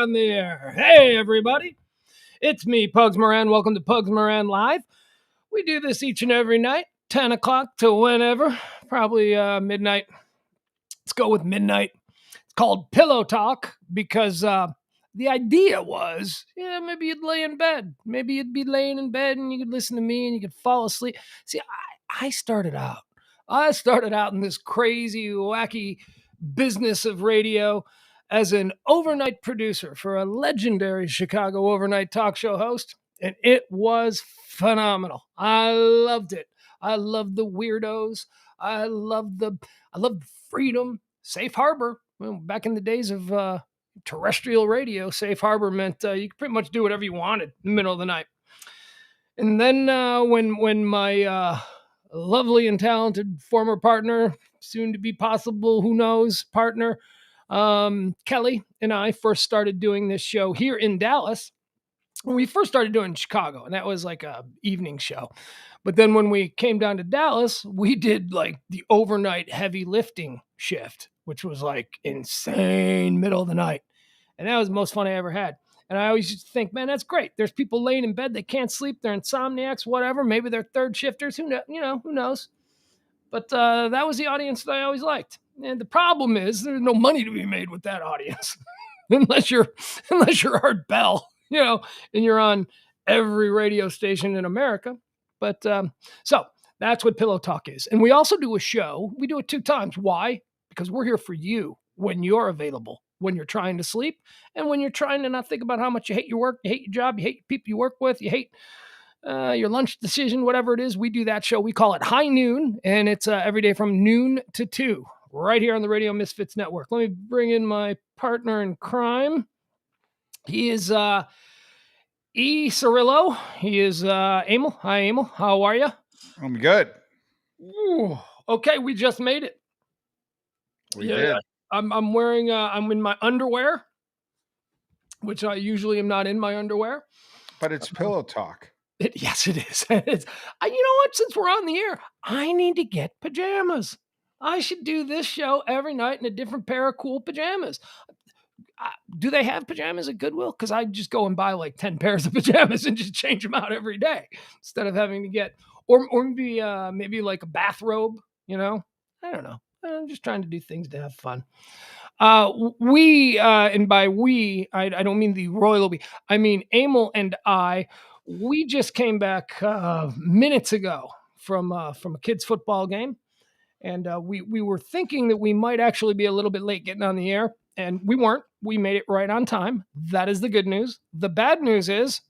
on the air. Hey, everybody. It's me, Pugs Moran. Welcome to Pugs Moran Live. We do this each and every night, 10 o'clock to whenever, probably midnight. Let's go with midnight. It's called Pillow Talk because the idea was, maybe you'd lay in bed. Maybe you'd be laying in bed and you could listen to me and you could fall asleep. See, I started out in this crazy, wacky business of radio as an overnight producer for a legendary Chicago overnight talk show host, and it was phenomenal. I loved it. I loved the weirdos. I loved freedom, safe harbor. Well, back in the days of terrestrial radio, safe harbor meant you could pretty much do whatever you wanted in the middle of the night. And then when my lovely and talented former partner, soon to be possible, who knows, partner, Kelly and I first started doing this show here in Dallas. When we first started doing Chicago, and that was like a evening show. But then when we came down to Dallas, we did like the overnight heavy lifting shift, which was like insane middle of the night. And that was the most fun I ever had. And I always used to think, man, that's great. There's people laying in bed. They can't sleep. They're insomniacs, whatever. Maybe they're third shifters. Who knows? But that was the audience that I always liked. And the problem is there's no money to be made with that audience unless you're Art Bell, and you're on every radio station in America. But so that's what Pillow Talk is. And we also do a show. We do it 2 times. Why? Because we're here for you when you're available, when you're trying to sleep, and when you're trying to not think about how much you hate your work, you hate your job, you hate people you work with, you hate your lunch decision, whatever it is. We do that show. We call it High Noon, and it's every day from noon to 2, right here on the Radio Misfits Network. Let me bring in my partner in crime. He is E. Cirillo. He is Emil. Hi, Emil. How are you? I'm good. Ooh, okay, we just made it. We did. I'm wearing, I'm in my underwear, which I usually am not in my underwear. But it's Pillow Talk. Yes, it is. You know what? Since we're on the air, I need to get pajamas. I should do this show every night in a different pair of cool pajamas. Do they have pajamas at Goodwill? Because I just go and buy like 10 pairs of pajamas and just change them out every day instead of having to get, or maybe like a bathrobe, I don't know. I'm just trying to do things to have fun. And by we, I don't mean the royal we, I mean Emil and I, we just came back minutes ago from a kids' football game. And we were thinking that we might actually be a little bit late getting on the air. And we weren't. We made it right on time. That is the good news. The bad news is,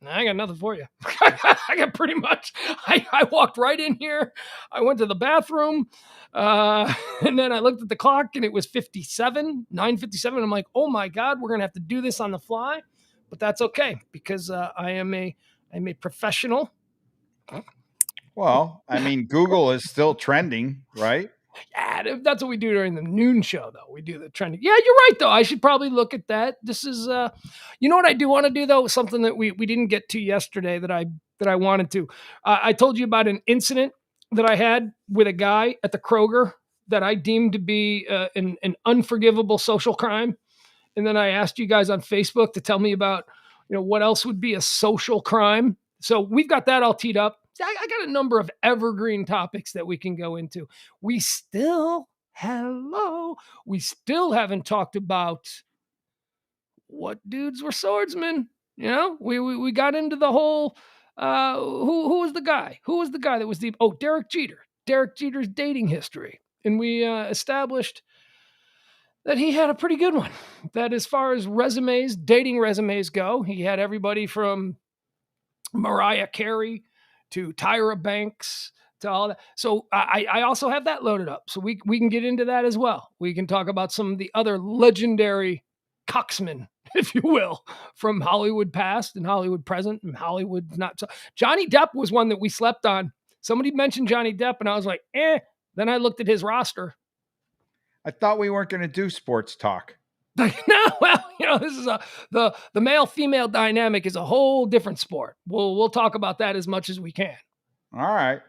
I got nothing for you. I got pretty much, I walked right in here. I went to the bathroom. And then I looked at the clock and it was 9:57. I'm like, oh my God, we're going to have to do this on the fly. But that's okay because I am a professional. Well, I mean, Google is still trending, right? Yeah, that's what we do during the noon show, though. We do the trending. Yeah, you're right, though. I should probably look at that. This is, you know what I do want to do, though? Something that we didn't get to yesterday that I wanted to. I told you about an incident that I had with a guy at the Kroger that I deemed to be an unforgivable social crime. And then I asked you guys on Facebook to tell me about, what else would be a social crime. So we've got that all teed up. I got a number of evergreen topics that we can go into. We still haven't talked about what dudes were swordsmen. We got into the whole, who was the guy? Who was the guy that was Derek Jeter's dating history. And we established that he had a pretty good one. That as far as dating resumes go, he had everybody from Mariah Carey to Tyra Banks, to all that. So I also have that loaded up. So we can get into that as well. We can talk about some of the other legendary cocksmen, if you will, from Hollywood past and Hollywood present and Hollywood not so. Johnny Depp was one that we slept on. Somebody mentioned Johnny Depp and I was like, Then I looked at his roster. I thought we weren't going to do sports talk. No, well, this is the male-female dynamic is a whole different sport. We'll talk about that as much as we can. All right.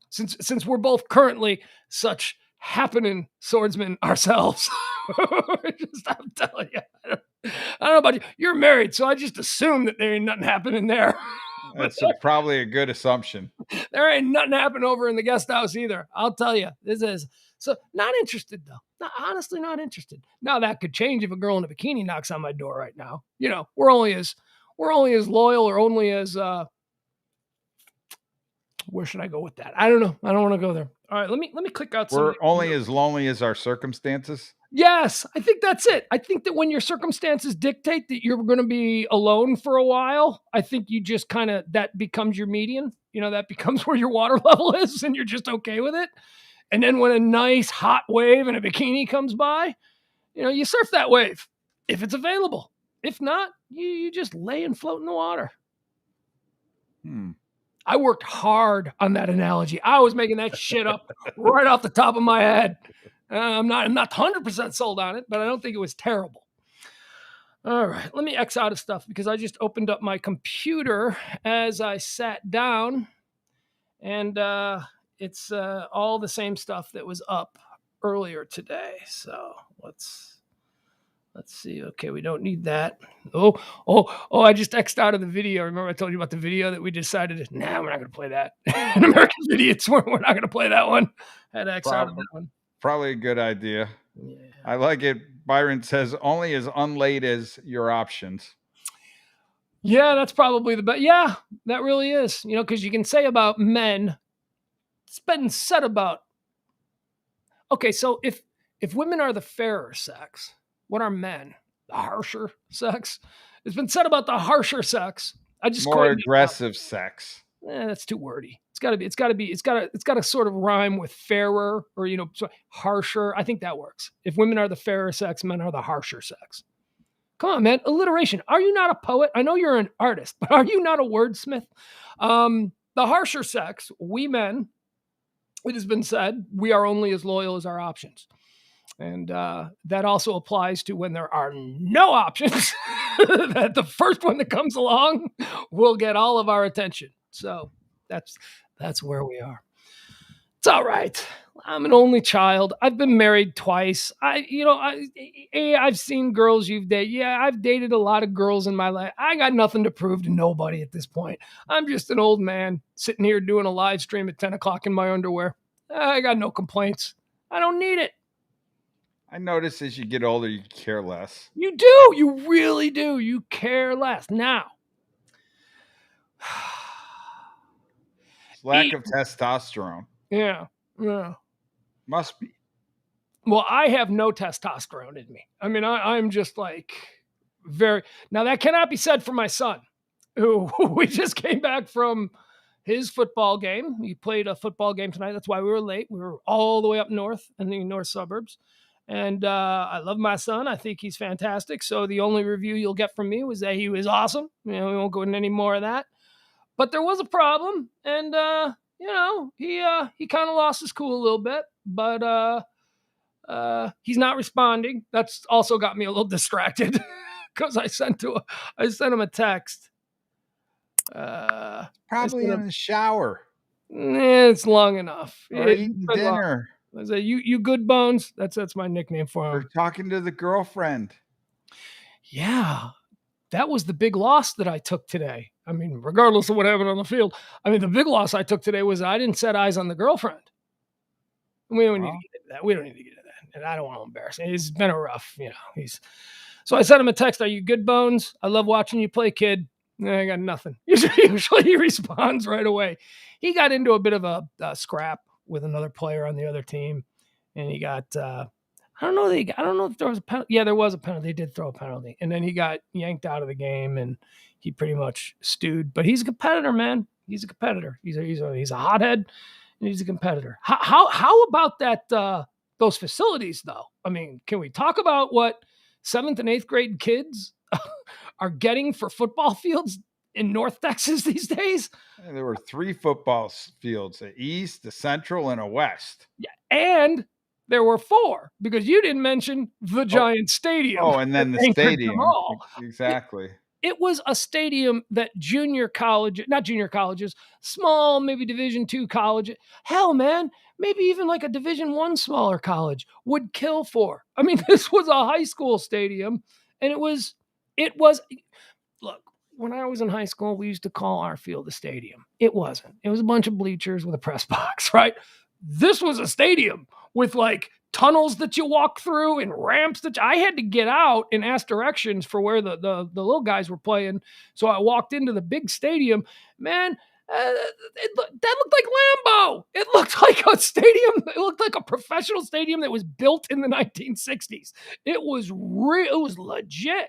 Since we're both currently such happening swordsmen ourselves, I'm telling you, I don't know about you. You're married, so I just assume that there ain't nothing happening there. That's probably a good assumption. There ain't nothing happening over in the guest house either. I'll tell you. This is so not interested though. Honestly, not interested. Now that could change if a girl in a bikini knocks on my door right now. You know, we're only as loyal or only as where should I go with that? I don't know. I don't want to go there. All right, let me click out some. We're only as lonely as our circumstances. Yes, I think that's it. I think that when your circumstances dictate that you're going to be alone for a while, I think you just kind of, that becomes your median. You know, that becomes where your water level is and you're just okay with it. And then when a nice hot wave and a bikini comes by, you know, you surf that wave if it's available. If not, you just lay and float in the water. I worked hard on that analogy. I was making that shit up right off the top of my head. I'm not 100% sold on it, but I don't think it was terrible. All right, let me X out of stuff because I just opened up my computer as I sat down, and it's all the same stuff that was up earlier today. So let's see. Okay, we don't need that. Oh! I just X'd out of the video. Remember I told you about the video that we decided, nah, we're not going to play that. An American Idiots, we're not going to play that one. Had to X out of that one. Probably a good idea. Yeah. I like it. Byron says only as unlate as your options. Yeah, that's probably the best. Yeah, that really is. You know, because you can say about men, it's been said about. Okay, so if women are the fairer sex, what are men? The harsher sex. It's been said about the harsher sex. I just more aggressive sex. That's too wordy. It's got to sort of rhyme with fairer or, you know, harsher. I think that works. If women are the fairer sex, men are the harsher sex. Come on, man. Alliteration. Are you not a poet? I know you're an artist, but are you not a wordsmith? The harsher sex, we men, it has been said, we are only as loyal as our options. And that also applies to when there are no options, that the first one that comes along will get all of our attention. So that's where we are. It's all right. I'm an only child. I've been married twice. I've seen girls you've dated. Yeah, I've dated a lot of girls in my life. I got nothing to prove to nobody at this point. I'm just an old man sitting here doing a live stream at 10 o'clock in my underwear. I got no complaints. I don't need it. I notice as you get older, you care less. You do. You really do. You care less. Now, lack of testosterone. Yeah. Must be. Well, I have no testosterone in me. I mean, I'm just like now that cannot be said for my son, who we just came back from his football game. He played a football game tonight. That's why we were late. We were all the way up north in the north suburbs. And I love my son. I think he's fantastic. So the only review you'll get from me was that he was awesome. You know, we won't go into any more of that. But there was a problem, and he kind of lost his cool a little bit. But he's not responding. That's also got me a little distracted because I sent him a text. Probably in the shower. It's long enough. Or eating dinner. I say, you good bones. That's my nickname for him. Or talking to the girlfriend. Yeah, that was the big loss that I took today. I mean, regardless of what happened on the field, I mean, the big loss I took today was I didn't set eyes on the girlfriend. We don't need to get into that. We don't need to get into that. And I don't want to embarrass him. It's been a rough, So I sent him a text. Are you good bones? I love watching you play, kid. I got nothing. Usually he responds right away. He got into a bit of a scrap with another player on the other team, and he got I don't know if there was a penalty. Yeah, there was a penalty. They did throw a penalty, and then he got yanked out of the game, and he pretty much stewed. But he's a competitor, man. He's a competitor. He's a hothead, and he's a competitor. How about that? Those facilities, though. I mean, can we talk about what 7th and 8th grade kids are getting for football fields in North Texas these days? There were 3 football fields: a east, a central, and a west. Yeah, and there were 4 because you didn't mention the Giant Stadium. Oh, and then the stadium. Exactly. It was a stadium that not junior colleges, small, maybe Division II college. Hell, man, maybe even like a Division I smaller college would kill for. I mean, this was a high school stadium, And it was look, when I was in high school, we used to call our field a stadium. It wasn't. It was a bunch of bleachers with a press box, right? This was a stadium with like tunnels that you walk through and ramps that I had to get out and ask directions for where the little guys were playing. So I walked into the big stadium. Man, that looked like Lambeau. It looked like a stadium. It looked like a professional stadium that was built in the 1960s. It was real. It was legit.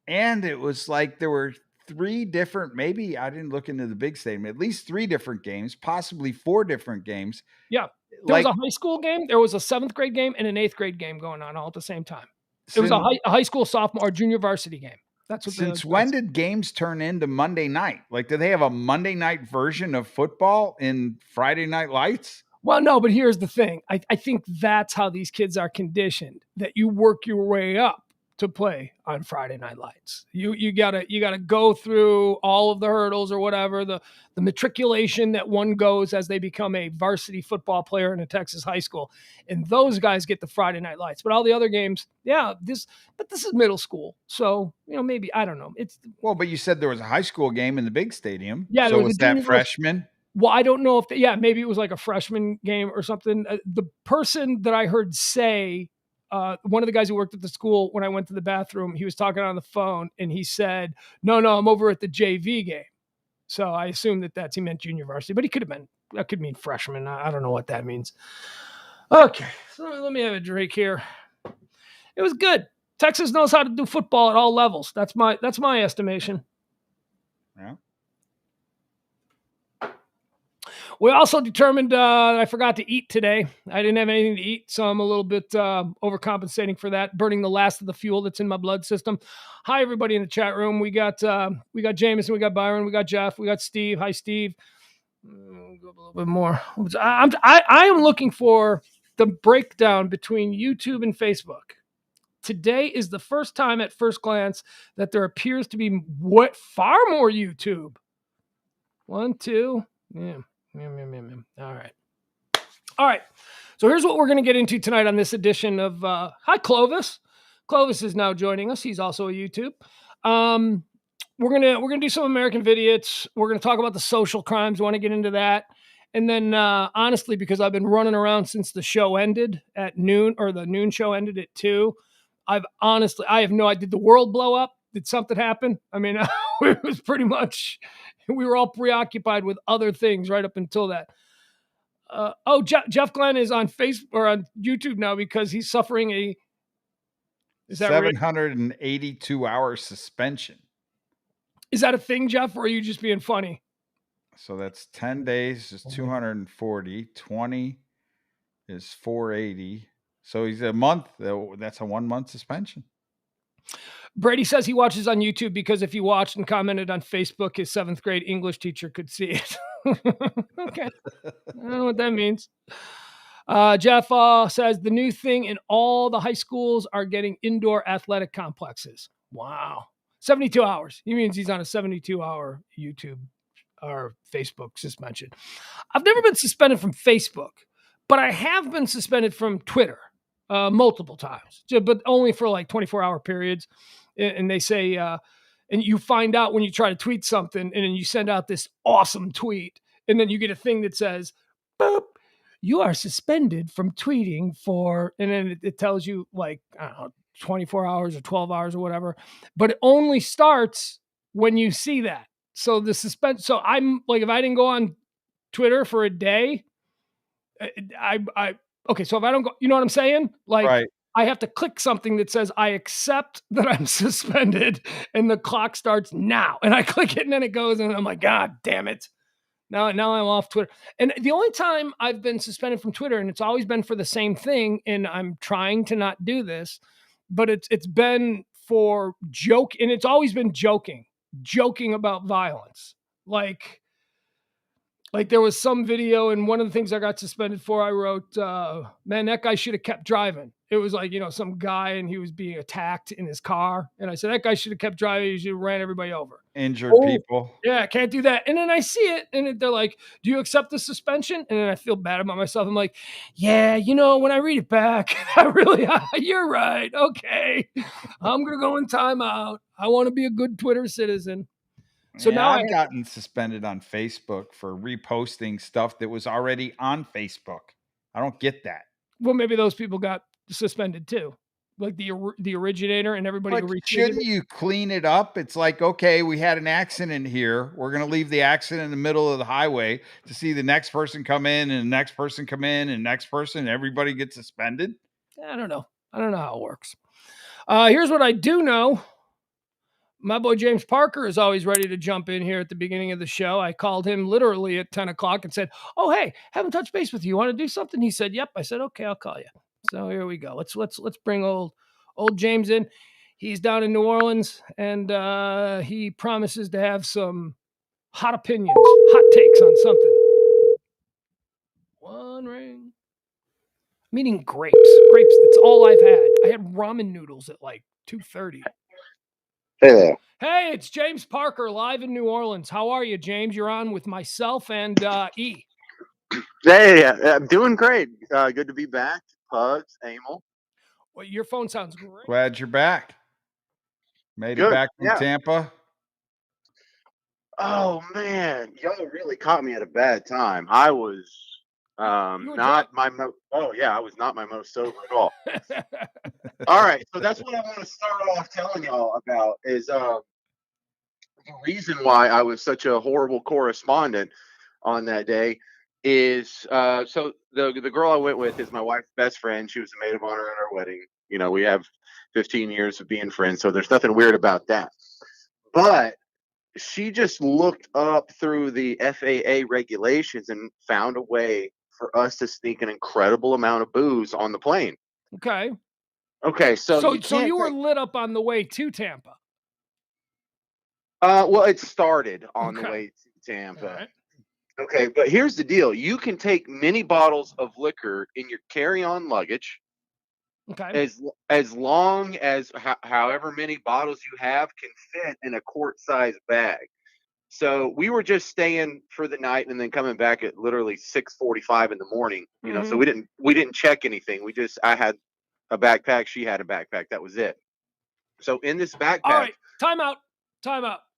And it was like there were 3 different, maybe I didn't look into the big stadium, at least 3 different games, possibly 4 different games. Yeah. There was Like a high school game, there was a 7th grade game, and an 8th grade game going on all at the same time. It was a since high school sophomore or junior varsity game. That's what since when did games turn into Monday night? Like, do they have a Monday night version of football in Friday Night Lights? Well, no, but here's the thing. I think that's how these kids are conditioned, that you work your way up to play on Friday Night Lights. You gotta go through all of the hurdles or whatever, the matriculation that one goes as they become a varsity football player in a Texas high school. And those guys get the Friday Night Lights. But all the other games, this is middle school. So, maybe, I don't know. Well, but you said there was a high school game in the big stadium. Yeah, there So was was a that junior freshman? Well, I don't know if maybe it was like a freshman game or something. The person that I heard say, one of the guys who worked at the school, when I went to the bathroom, he was talking on the phone and he said, no, I'm over at the JV game. So I assumed he meant junior varsity, but that could mean freshman. I don't know what that means. Okay, so let me have a drink here. It was good. Texas knows how to do football at all levels. That's my estimation. Yeah. We also determined that I forgot to eat today. I didn't have anything to eat, so I'm a little bit overcompensating for that, burning the last of the fuel that's in my blood system. Hi, everybody in the chat room. We got Jameson, we got Byron, we got Jeff, we got Steve. Hi, Steve. Go a little bit more. I am looking for the breakdown between YouTube and Facebook. Today is the first time at first glance that there appears to be far more YouTube. 1, 2, yeah. All right. So here's what we're going to get into tonight on this edition of Hi, Clovis. Clovis is now joining us. He's also a YouTube. We're gonna do some American Vidiots. We're gonna talk about the social crimes. Want to get into that, and then honestly, because I've been running around since the show ended at noon, or the noon show ended at 2. I have no idea. Did the world blow up? Did something happen? I mean, it was pretty much. We were all preoccupied with other things right up until that. Jeff Glenn is on Facebook or on YouTube now because he's suffering a 782-hour suspension. Is that a thing, Jeff, or are you just being funny? So that's 10 days is 240. 20 is 480. So he's a month. That's a 1 month suspension. Brady says he watches on YouTube because if he watched and commented on Facebook, his 7th grade English teacher could see it. Okay. I don't know what that means. Jeff says the new thing in all the high schools are getting indoor athletic complexes. Wow. 72 hours. He means he's on a 72-hour YouTube or Facebook suspension. I've never been suspended from Facebook, but I have been suspended from Twitter multiple times, but only for like 24-hour periods. And they say, and you find out when you try to tweet something and then you send out this awesome tweet and then you get a thing that says, boop, you are suspended from tweeting for, and then it tells you like, I don't know, 24 hours or 12 hours or whatever, but it only starts when you see that. So the suspense, so I'm like, if I didn't go on Twitter for a day, okay, so if I don't go, you know what I'm saying? Like, right. I have to click something that says, I accept that I'm suspended, and the clock starts now. And I click it, and then it goes, and I'm like, God damn it. Now I'm off Twitter. And the only time I've been suspended from Twitter, and it's always been for the same thing, and I'm trying to not do this, but it's been for joke, and it's always been joking about violence. Like, Like there was some video, and one of the things I got suspended for, I wrote, man, that guy should have kept driving. It was like, some guy and he was being attacked in his car. And I said, that guy should have kept driving. He should have ran everybody over. Injured people. Yeah, can't do that. And then I see it, and they're like, do you accept the suspension? And then I feel bad about myself. I'm like, yeah, when I read it back, you're right. Okay. I'm going to go in timeout. I want to be a good Twitter citizen. So yeah, now I've gotten suspended on Facebook for reposting stuff that was already on Facebook. I don't get that. Well, maybe those people got suspended too, like the originator and everybody. But shouldn't you clean it up? It's like, okay, we had an accident here. We're going to leave the accident in the middle of the highway to see the next person come in and the next person come in and next person. And everybody gets suspended. I don't know how it works. Here's what I do know. My boy James Parker is always ready to jump in here at the beginning of the show. I called him literally at 10 o'clock and said, oh, hey, haven't touched base with you. You want to do something? He said, yep. I said, okay, I'll call you. So here we go. Let's bring old James in. He's down in New Orleans, and he promises to have some hot opinions, hot takes on something. One ring. I'm eating grapes. Grapes, that's all I've had. I had ramen noodles at like 2:30. Hey there. Hey, it's James Parker live in New Orleans. How are you, James? You're on with myself and E. Hey, I'm doing great. Good to be back. Pugs, Emil. Well, your phone sounds great. Glad you're back. Made Good. it back from Tampa. Oh man, y'all really caught me at a bad time. I was not my I was not my most sober at all. All right, so that's what I want to start off telling y'all about is the reason why I was such a horrible correspondent on that day is so the girl I went with is my wife's best friend. She was the maid of honor at our wedding. We have 15 years of being friends, so there's nothing weird about that. But she just looked up through the FAA regulations and found a way for us to sneak an incredible amount of booze on the plane. Okay, so you were lit up on the way to Tampa. Well, it started on the way to Tampa. Right. Okay, but here's the deal. You can take mini bottles of liquor in your carry-on luggage. Okay. As long as however many bottles you have can fit in a quart-sized bag. So we were just staying for the night and then coming back at literally 6:45 in the morning. So we didn't check anything. I had a backpack, she had a backpack. That was it. So in this backpack. All right, time out.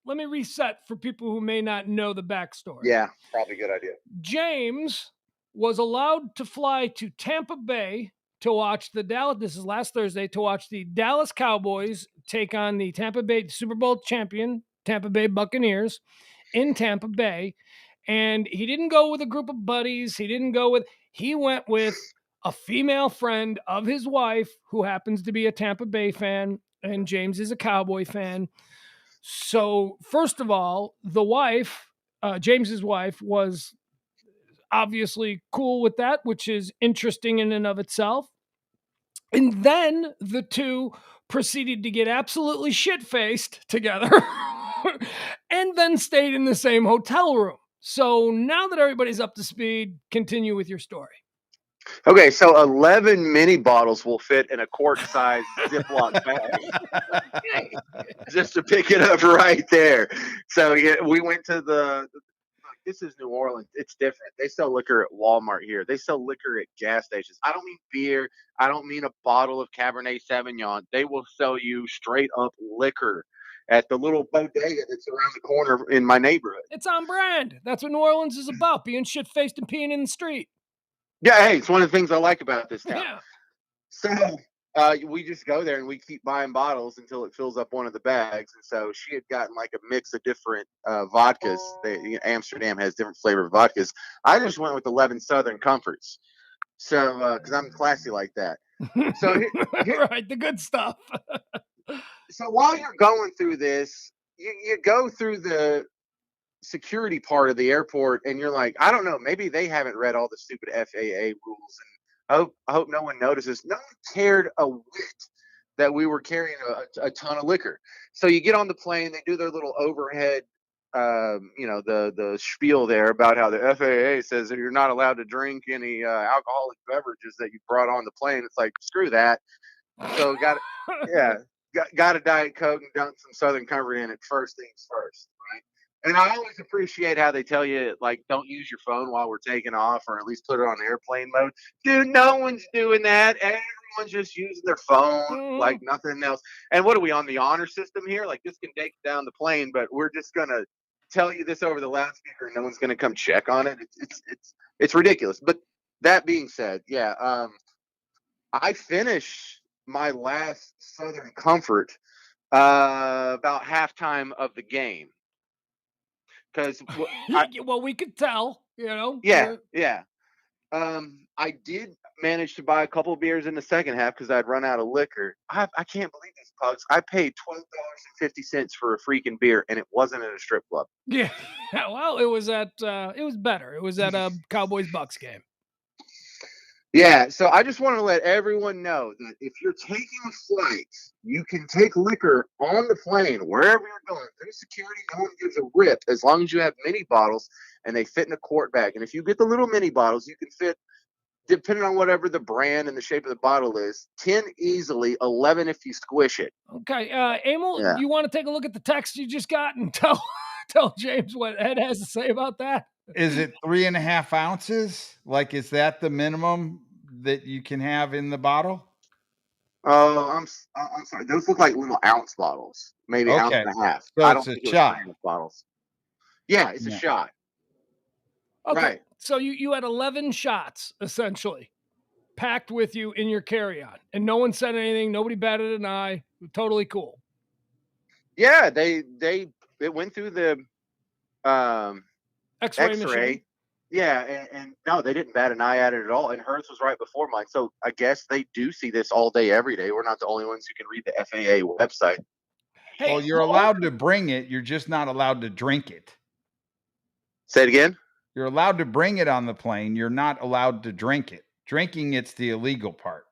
Let me reset for people who may not know the backstory. Yeah, probably a good idea. James was allowed to fly to Tampa Bay to watch this is last Thursday, to watch the Dallas Cowboys take on the Tampa Bay Super Bowl champion, Tampa Bay Buccaneers in Tampa Bay. And he didn't go with a group of buddies. He went with a female friend of his wife who happens to be a Tampa Bay fan, and James is a Cowboy fan. So first of all, the wife, James's wife, was obviously cool with that, which is interesting in and of itself. And then the two proceeded to get absolutely shit-faced together and then stayed in the same hotel room. So now that everybody's up to speed, continue with your story. Okay, so 11 mini bottles will fit in a quart-sized Ziploc bag. Just to pick it up right there. So we went to this is New Orleans. It's different. They sell liquor at Walmart here. They sell liquor at gas stations. I don't mean beer. I don't mean a bottle of Cabernet Sauvignon. They will sell you straight up liquor at the little bodega that's around the corner in my neighborhood. It's on brand. That's what New Orleans is about, being shit-faced and peeing in the street. Yeah, hey, it's one of the things I like about this town. Yeah. So we just go there and we keep buying bottles until it fills up one of the bags. And so she had gotten like a mix of different vodkas. Amsterdam has different flavored vodkas. I just went with 11 Southern Comforts. So because I'm classy like that. So right, the good stuff. So while you're going through this, you go through the security part of the airport and you're like, I don't know, maybe they haven't read all the stupid FAA rules, and I hope no one notices. No one cared a whit that we were carrying a ton of liquor. So you get on the plane, they do their little overhead the spiel there about how the FAA says that you're not allowed to drink any alcoholic beverages that you brought on the plane. It's like, screw that. So got a Diet Coke and dunked some Southern Comfort in it. First things first, right? And I always appreciate how they tell you, like, don't use your phone while we're taking off, or at least put it on airplane mode. Dude, no one's doing that. Everyone's just using their phone like nothing else. And what are we on the honor system here? Like, this can take down the plane, but we're just gonna tell you this over the loudspeaker, and no one's gonna come check on it. It's ridiculous. But that being said, I finished my last Southern Comfort about halftime of the game. Because well, we could tell, Yeah. I did manage to buy a couple of beers in the second half because I'd run out of liquor. I can't believe these, Pugs. I paid $12.50 for a freaking beer, and it wasn't at a strip club. Yeah. Well, it was better. It was at a Cowboys Bucks game. Yeah, so I just want to let everyone know that if you're taking a flight, you can take liquor on the plane wherever you're going. Through security, no one gives a rip as long as you have mini bottles and they fit in a quart bag. And if you get the little mini bottles, you can fit, depending on whatever the brand and the shape of the bottle is, 10 easily, 11 if you squish it. Okay, Emil, you want to take a look at the text you just got and tell James what Ed has to say about that? Is it 3.5 ounces? Like, is that the minimum that you can have in the bottle? Oh, I'm sorry. Those look like little ounce bottles, maybe ounce and a half. So I don't it's think a shot. Bottles. Yeah, it's a shot. Okay, right. So you had 11 shots essentially packed with you in your carry-on, and no one said anything. Nobody batted an eye. Totally cool. Yeah, it went through the X-ray machine. Yeah, and no, they didn't bat an eye at it at all. And hers was right before mine. So I guess they do see this all day, every day. We're not the only ones who can read the FAA website. Hey, well, you're allowed to bring it. You're just not allowed to drink it. Say it again? You're allowed to bring it on the plane. You're not allowed to drink it. Drinking, it's the illegal part.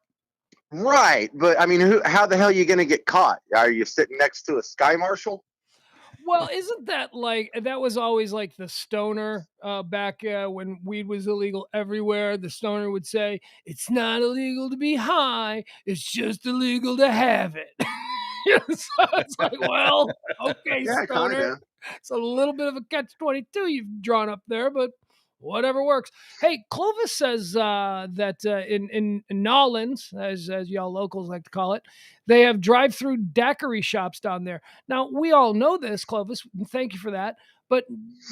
Right. But, I mean, how the hell are you going to get caught? Are you sitting next to a sky marshal? Well, isn't that that was always like the stoner back when weed was illegal everywhere? The stoner would say, it's not illegal to be high. It's just illegal to have it. So it's like, well, okay, stoner. Kinda. It's a little bit of a catch-22 you've drawn up there, but whatever works. Hey, Clovis says that in Nolans, as y'all locals like to call it, they have drive-through daiquiri shops down there. Now, we all know this, Clovis. Thank you for that. But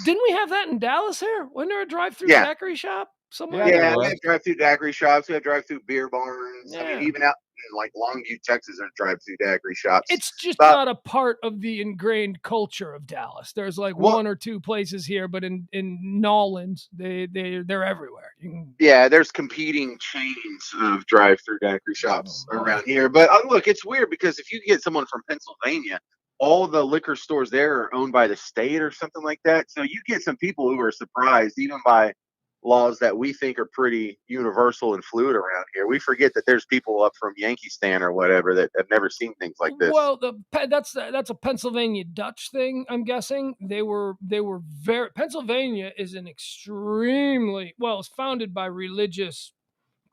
didn't we have that in Dallas here? Wasn't there a drive-through daiquiri shop somewhere? Yeah, we have drive-through daiquiri shops. We have drive-through beer barns. I mean, even out in like Longview, Texas, there's drive-through daiquiri shops. It's just not a part of the ingrained culture of Dallas. There's like one or two places here, but in Nolans, they're everywhere. Yeah, there's competing chains of drive-through daiquiri shops around here. But look, it's weird because if you get someone from Pennsylvania, all the liquor stores there are owned by the state or something like that. So you get some people who are surprised even by laws that we think are pretty universal and fluid around here. We forget that there's people up from Yankeestan or whatever that have never seen things like this. Well, that's a Pennsylvania Dutch thing, I'm guessing. They were very Pennsylvania is an extremely it's founded by religious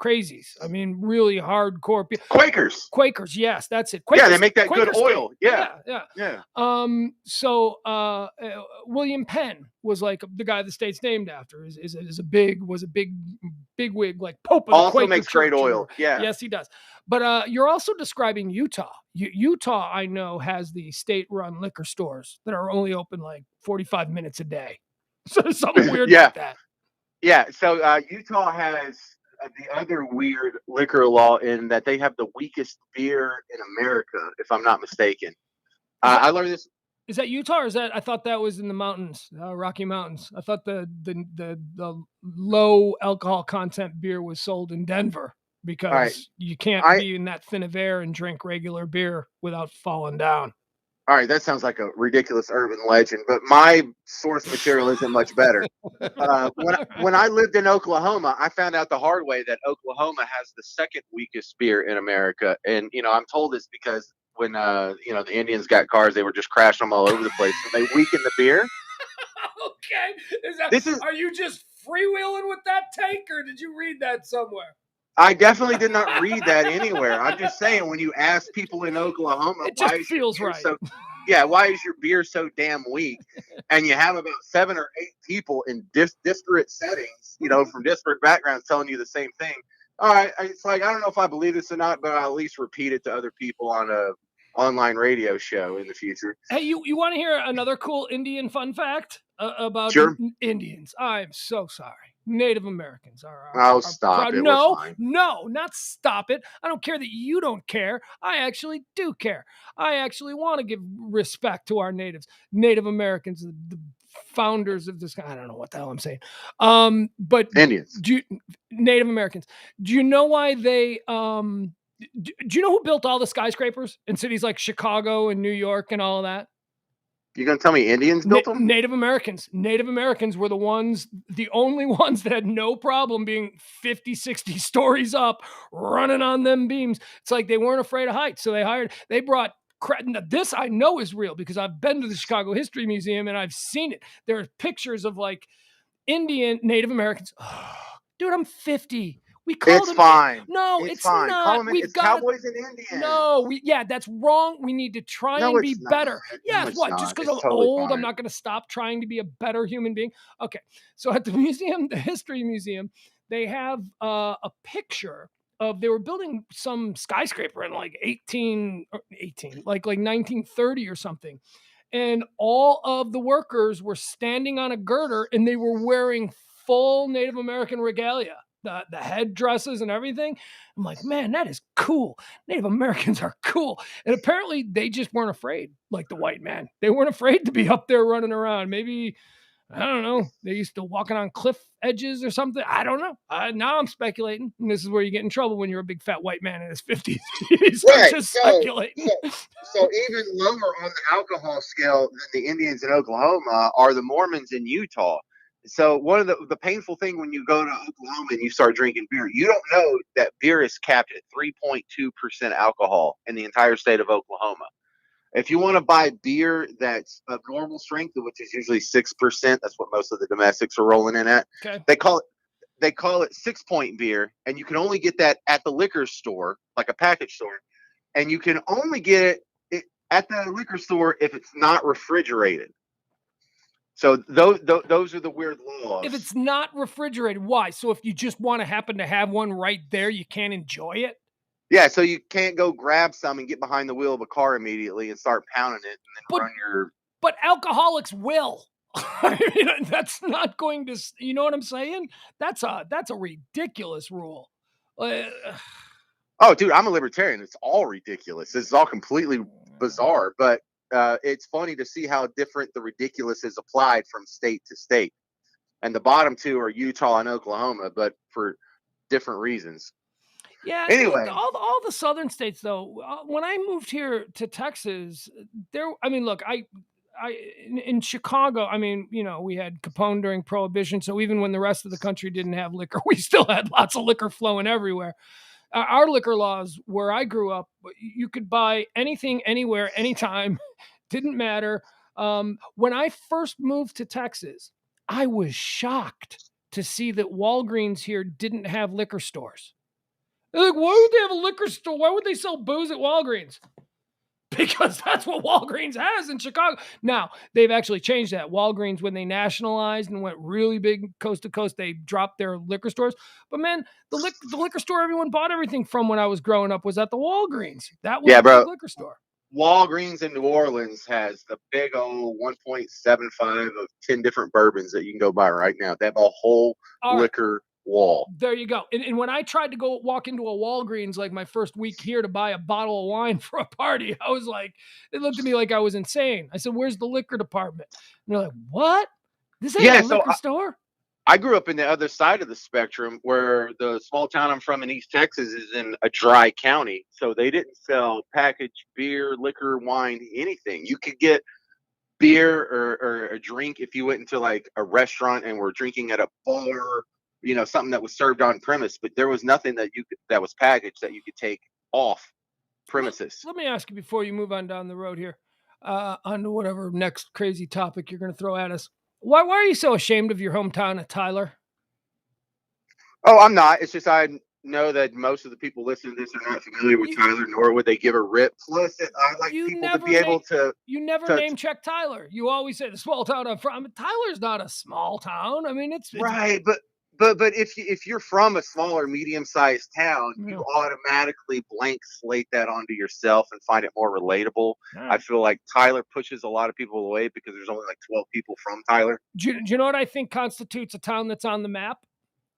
crazies. I mean, really hardcore people. Quakers, yes, that's it. Quakers, they make that Quaker good oil. Yeah. So William Penn was like the guy the state's named after. Was a big wig, like Pope of the Quaker makes great oil. Yeah. Yes, he does. But you're also describing Utah. Utah, I know, has the state-run liquor stores that are only open like 45 minutes a day. So there's something weird like that. Yeah. So Utah has the other weird liquor law in that they have the weakest beer in America, if I'm not mistaken. I learned this. Is that Utah, or is that? I thought that was in the mountains, Rocky Mountains. I thought the low alcohol content beer was sold in Denver because you can't be in that thin of air and drink regular beer without falling down. All right, that sounds like a ridiculous urban legend, but my source material isn't much better. When I lived in Oklahoma, I found out the hard way that Oklahoma has the second weakest beer in America. And, I'm told this because when, the Indians got cars, they were just crashing them all over the place. So they weakened the beer. Okay. Are you just freewheeling with that take, or did you read that somewhere? I definitely did not read that anywhere. I'm just saying, when you ask people in Oklahoma, it just feels right. Why is your beer so damn weak? And you have about 7 or 8 people in disparate settings, from disparate backgrounds telling you the same thing. All right, it's like, I don't know if I believe this or not, but I'll at least repeat it to other people on a online radio show in the future. Hey, you want to hear another cool Indian fun fact about Sure. Indians? I'm so sorry. Native Americans are stop it. No, We're fine. no, not stop it. I don't care that you don't care. I actually do care. I actually want to give respect to our Native Americans, the founders of this. I don't know what the hell I'm saying. But Indians. Native Americans. Do you know why they do you know who built all the skyscrapers in cities like Chicago and New York and all of that? You're going to tell me Indians built them? Native Americans. Native Americans were the only ones that had no problem being 50, 60 stories up, running on them beams. It's like they weren't afraid of heights. So they brought, this I know is real because I've been to the Chicago History Museum and I've seen it. There are pictures of like Native Americans. Oh, dude, I'm 50. We call them. Fine. No, it's fine. not. Call them, it's Cowboys and Indians. No, that's wrong. We need to try and be better. Yes, what? Just because I'm totally old, fine. I'm not going to stop trying to be a better human being. Okay, so at the museum, the History Museum, they have a picture of, they were building some skyscraper in like 1930 or something. And all of the workers were standing on a girder and they were wearing full Native American regalia. The headdresses and everything. I'm like, man, that is cool. Native Americans are cool. And apparently they just weren't afraid like the white man. They weren't afraid to be up there running around. Maybe, I don't know, they used to walking on cliff edges or something. I don't know. Now I'm speculating. And this is where you get in trouble when you're a big fat white man in his 50s. Right. Just speculating. So even lower on the alcohol scale than the Indians in Oklahoma are the Mormons in Utah. So one of the painful thing when you go to Oklahoma and you start drinking beer, you don't know that beer is capped at 3.2% alcohol in the entire state of Oklahoma. If you want to buy beer that's of normal strength, which is usually 6%, that's what most of the domestics are rolling in at. Okay. They call it 6-point beer, and you can only get that at the liquor store, like a package store, and you can only get it at the liquor store if it's not refrigerated. So those are the weird laws. If it's not refrigerated, why? So if you just want to happen to have one right there, you can't enjoy it? Yeah, so you can't go grab some and get behind the wheel of a car immediately and start pounding it and then run your... But alcoholics will. That's not going to... You know what I'm saying? That's a ridiculous rule. Oh, dude, I'm a libertarian. It's all ridiculous. This is all completely bizarre, but... it's funny to see how different the ridiculous is applied from state to state. And the bottom two are Utah and Oklahoma, but for different reasons. Yeah. Anyway, all the southern states, though, when I moved here to Texas, in Chicago, we had Capone during Prohibition. So even when the rest of the country didn't have liquor, we still had lots of liquor flowing everywhere. Our liquor laws where I grew up, you could buy anything, anywhere, anytime. Didn't matter. When I first moved to Texas, I was shocked to see that Walgreens here didn't have liquor stores. They're like, why would they have a liquor store? Why would they sell booze at Walgreens? Because that's what Walgreens has in Chicago. Now, they've actually changed that. Walgreens, when they nationalized and went really big coast to coast, they dropped their liquor stores. But man, the liquor store everyone bought everything from when I was growing up was at the Walgreens. That was the liquor store. Walgreens in New Orleans has the big old 1.75 of 10 different bourbons that you can go buy right now. They have a whole liquor wall. There you go. And when I tried to go walk into a Walgreens like my first week here to buy a bottle of wine for a party, I was like, they looked at me like I was insane. I said, where's the liquor department? And they're like, what? This ain't a liquor store? I grew up in the other side of the spectrum where the small town I'm from in East Texas is in a dry county. So they didn't sell packaged beer, liquor, wine, anything. You could get beer or a drink if you went into like a restaurant and were drinking at a bar, something that was served on premise, but there was nothing that was packaged that you could take off premises. Let me ask you before you move on down the road here, on to whatever next crazy topic you're going to throw at us. Why are you so ashamed of your hometown of Tyler? Oh, I'm not. It's just I know that most of the people listening to this are not familiar with Tyler, nor would they give a rip. Plus, I like people to be able to. You never name check Tyler. You always say the small town I'm from. Tyler's not a small town. I mean, it's right, but if you're from a smaller, medium-sized town, you automatically blank slate that onto yourself and find it more relatable. I feel like Tyler pushes a lot of people away because there's only like 12 people from Tyler. Do you know what I think constitutes a town that's on the map?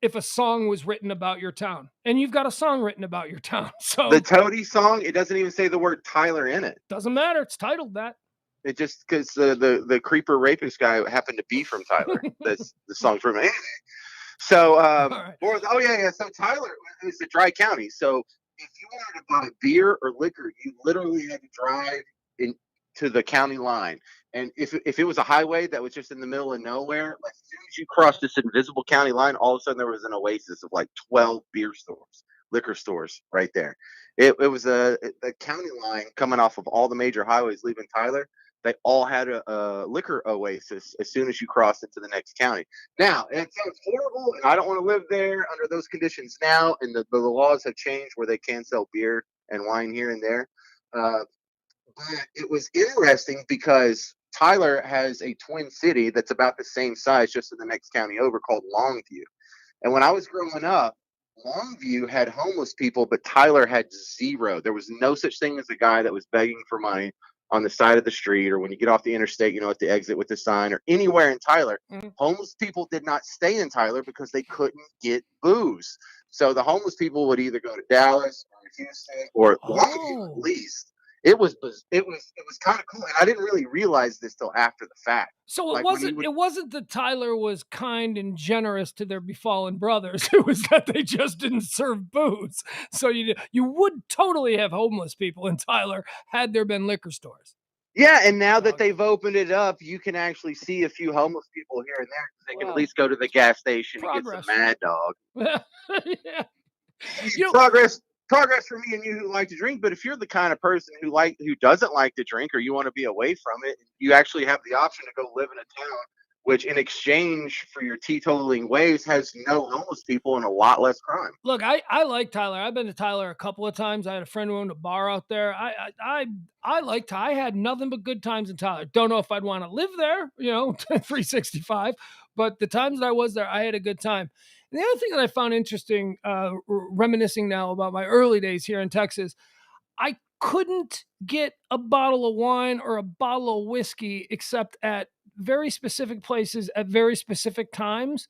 If a song was written about your town, and you've got a song written about your town. So the Toady song, it doesn't even say the word Tyler in it. Doesn't matter. It's titled that. It just because the creeper rapist guy happened to be from Tyler. That's the song's from it. So, right. So Tyler is a dry county. So if you wanted to buy beer or liquor, you literally had to drive to the county line. And if it was a highway that was just in the middle of nowhere, as soon as you crossed this invisible county line, all of a sudden there was an oasis of like 12 beer stores, liquor stores right there. It was a county line coming off of all the major highways leaving Tyler. They all had a liquor oasis as soon as you crossed into the next county. Now, it sounds horrible, and I don't want to live there under those conditions now. And the laws have changed where they can sell beer and wine here and there. But it was interesting because Tyler has a twin city that's about the same size, just in the next county over, called Longview. And when I was growing up, Longview had homeless people, but Tyler had zero. There was no such thing as a guy that was begging for money on the side of the street, or when you get off the interstate, at the exit with the sign, or anywhere in Tyler. Homeless people did not stay in Tyler because they couldn't get booze. So the homeless people would either go to Dallas or Houston or Longview at least. It was kind of cool, and I didn't really realize this till after the fact. So it wasn't that Tyler was kind and generous to their befallen brothers. It was that they just didn't serve booze. So you would totally have homeless people in Tyler had there been liquor stores. Yeah, and now that they've opened it up, you can actually see a few homeless people here and there because they can at least go to the gas station and get some Mad Dog. Yeah. Progress for me and you who like to drink, but if you're the kind of person who doesn't like to drink, or you want to be away from it, you actually have the option to go live in a town which in exchange for your teetotaling ways has no homeless people and a lot less crime. Look, I like Tyler. I've been to Tyler a couple of times. I had a friend who owned a bar out there. I liked. I had nothing but good times in Tyler. Don't know if I'd want to live there, 365, but the times that I was there, I had a good time. And the other thing that I found interesting, reminiscing now about my early days here in Texas, I couldn't get a bottle of wine or a bottle of whiskey except at very specific places at very specific times,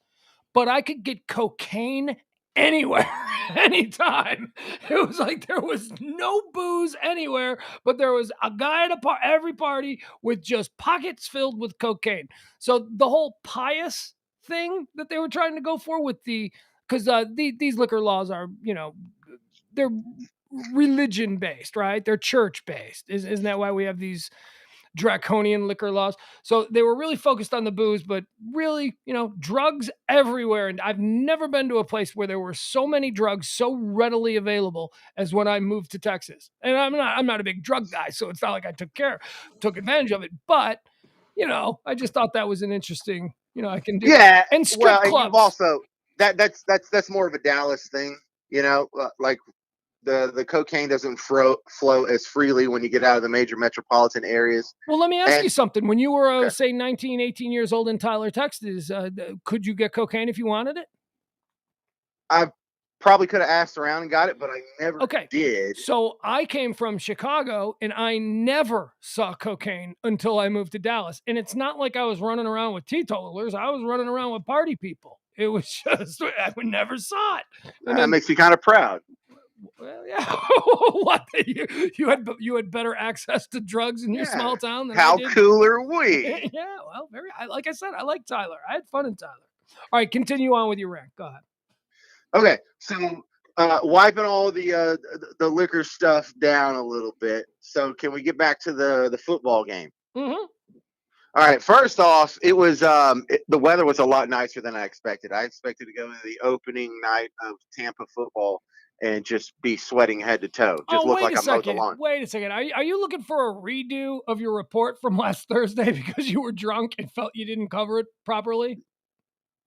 but I could get cocaine anywhere, anytime. It was like there was no booze anywhere, but there was a guy at every party with just pockets filled with cocaine. So the whole pious thing that they were trying to go for with because these liquor laws are, they're religion based, right? They're church based. Isn't that why we have these draconian liquor laws? So they were really focused on the booze, but really, drugs everywhere. And I've never been to a place where there were so many drugs so readily available as when I moved to Texas. And I'm not a big drug guy, so it's not like I took advantage of it. But I just thought that was an interesting, I can do. Yeah, and strip clubs. You've also that's more of a Dallas thing, like. The cocaine doesn't flow as freely when you get out of the major metropolitan areas. Well, let me ask you something. When you were, say, 19, 18 years old in Tyler, Texas, could you get cocaine if you wanted it? I probably could have asked around and got it, but I never did. So I came from Chicago, and I never saw cocaine until I moved to Dallas. And it's not like I was running around with teetotalers. I was running around with party people. It was just, I never saw it. And that makes me kind of proud. Well, yeah. What, you had better access to drugs in your small town than how I did. Cool are we? Yeah, well, like I said, I like Tyler. I had fun in Tyler. All right, continue on with your rant. Go ahead. Okay, so wiping all the liquor stuff down a little bit. So can we get back to the football game? Mm-hmm. All right. First off, it was the weather was a lot nicer than I expected. I expected to go to the opening night of Tampa football, and just be sweating head to toe. Just look like I mowed the lawn. Wait a second. Are you looking for a redo of your report from last Thursday because you were drunk and felt you didn't cover it properly?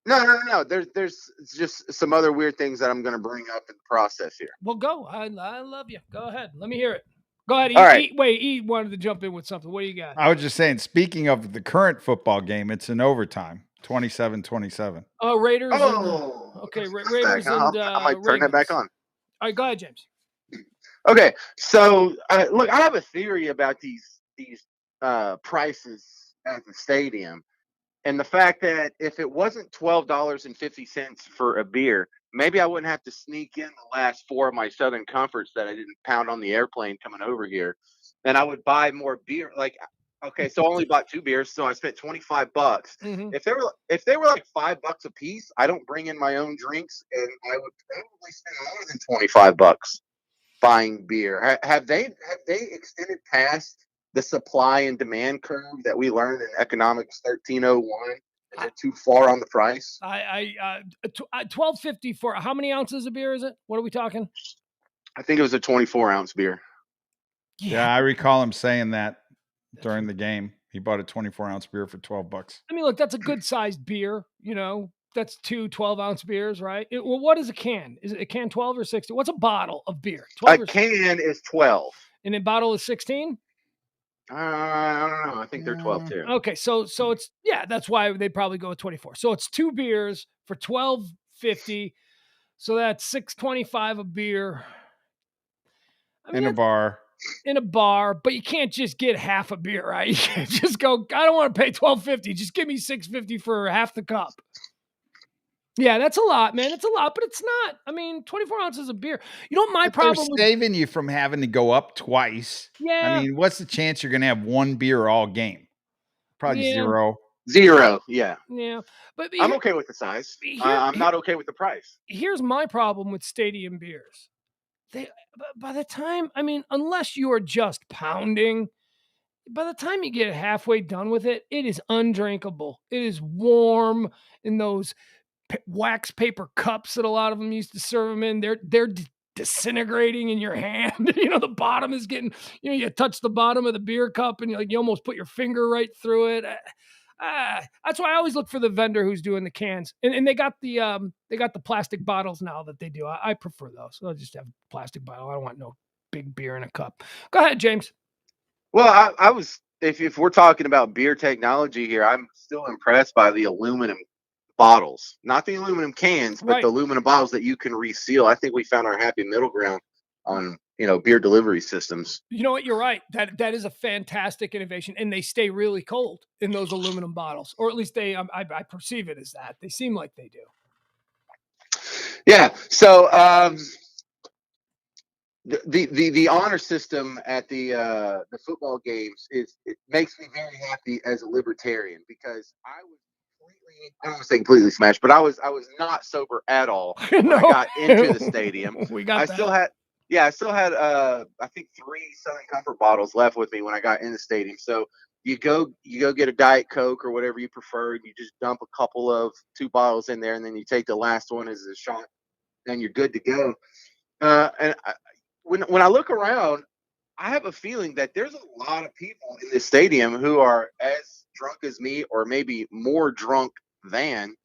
No. There's just some other weird things that I'm going to bring up in the process here. Well, go. I love you. Go ahead. Let me hear it. Go ahead. All right. E wanted to jump in with something. What do you got? I was just saying, speaking of the current football game, it's in overtime, 27-27. Oh, Raiders. Oh, okay. Raiders and I might turn that back on. All right, go ahead, James. Okay, so look, I have a theory about these prices at the stadium, and the fact that if it wasn't $12.50 for a beer, maybe I wouldn't have to sneak in the last 4 of my Southern Comforts that I didn't pound on the airplane coming over here, and I would buy more beer. Like, okay, so I only bought 2 beers, so I spent $25. Mm-hmm. If they were like $5 a piece, I don't bring in my own drinks, and I would probably spend more than $25 buying beer. Have they extended past the supply and demand curve that we learned in economics 1301? Is it too far on the price? $12.50 for how many ounces of beer is it? What are we talking? I think it was a 24-ounce beer. Yeah, I recall him saying that during the game. He bought a 24-ounce beer for $12. I mean, look, that's a good sized beer. You know, that's 2 12-ounce beers, right? Well, what is a can? Is it a can 12 or 16? What's a bottle of beer? 12 a can is 12. And a bottle is 16? I don't know. I think they're 12 too. Okay, so it's that's why they probably go with 24. So it's 2 beers for $12.50. So that's $6.25 a beer. I mean, in a bar. In a bar, but you can't just get half a beer, right? You can't just go, I don't want to pay $12.50. Just give me $6.50 for half the cup. Yeah, that's a lot, man. It's a lot, but it's not. I mean, 24 ounces of beer. You know, my problem is saving you from having to go up twice. Yeah. I mean, what's the chance you're going to have 1 beer all game? Probably 0. Yeah. Yeah. But I'm okay with the size. I'm not okay with the price. Here's my problem with stadium beers. By the time, I mean, unless you are just pounding, by the time you get halfway done with it, it is undrinkable. It is warm in those wax paper cups that a lot of them used to serve them in. They're disintegrating in your hand. You know, the bottom is getting, you touch the bottom of the beer cup and you almost put your finger right through it. That's why I always look for the vendor who's doing the cans, and they got the plastic bottles now that they do. I prefer those. So I'll just have a plastic bottle. I don't want no big beer in a cup. Go ahead, James. Well, I was, if we're talking about beer technology here, I'm still impressed by the aluminum bottles, not the aluminum cans, but the aluminum bottles that you can reseal. I think we found our happy middle ground on, beer delivery systems. You know what? You're right. That is a fantastic innovation, and they stay really cold in those aluminum bottles, or at least I perceive it as that. They seem like they do. Yeah. So the honor system at the football games it makes me very happy as a libertarian, because I was I don't want to say completely smashed, but I was not sober at all when I got into the stadium. I still had I think 3 Southern Comfort bottles left with me when I got in the stadium. So you go get a Diet Coke or whatever you prefer, and you just dump a couple of 2 bottles in there, and then you take the last one as a shot, and you're good to go. When I look around, I have a feeling that there's a lot of people in this stadium who are as drunk as me, or maybe more drunk than.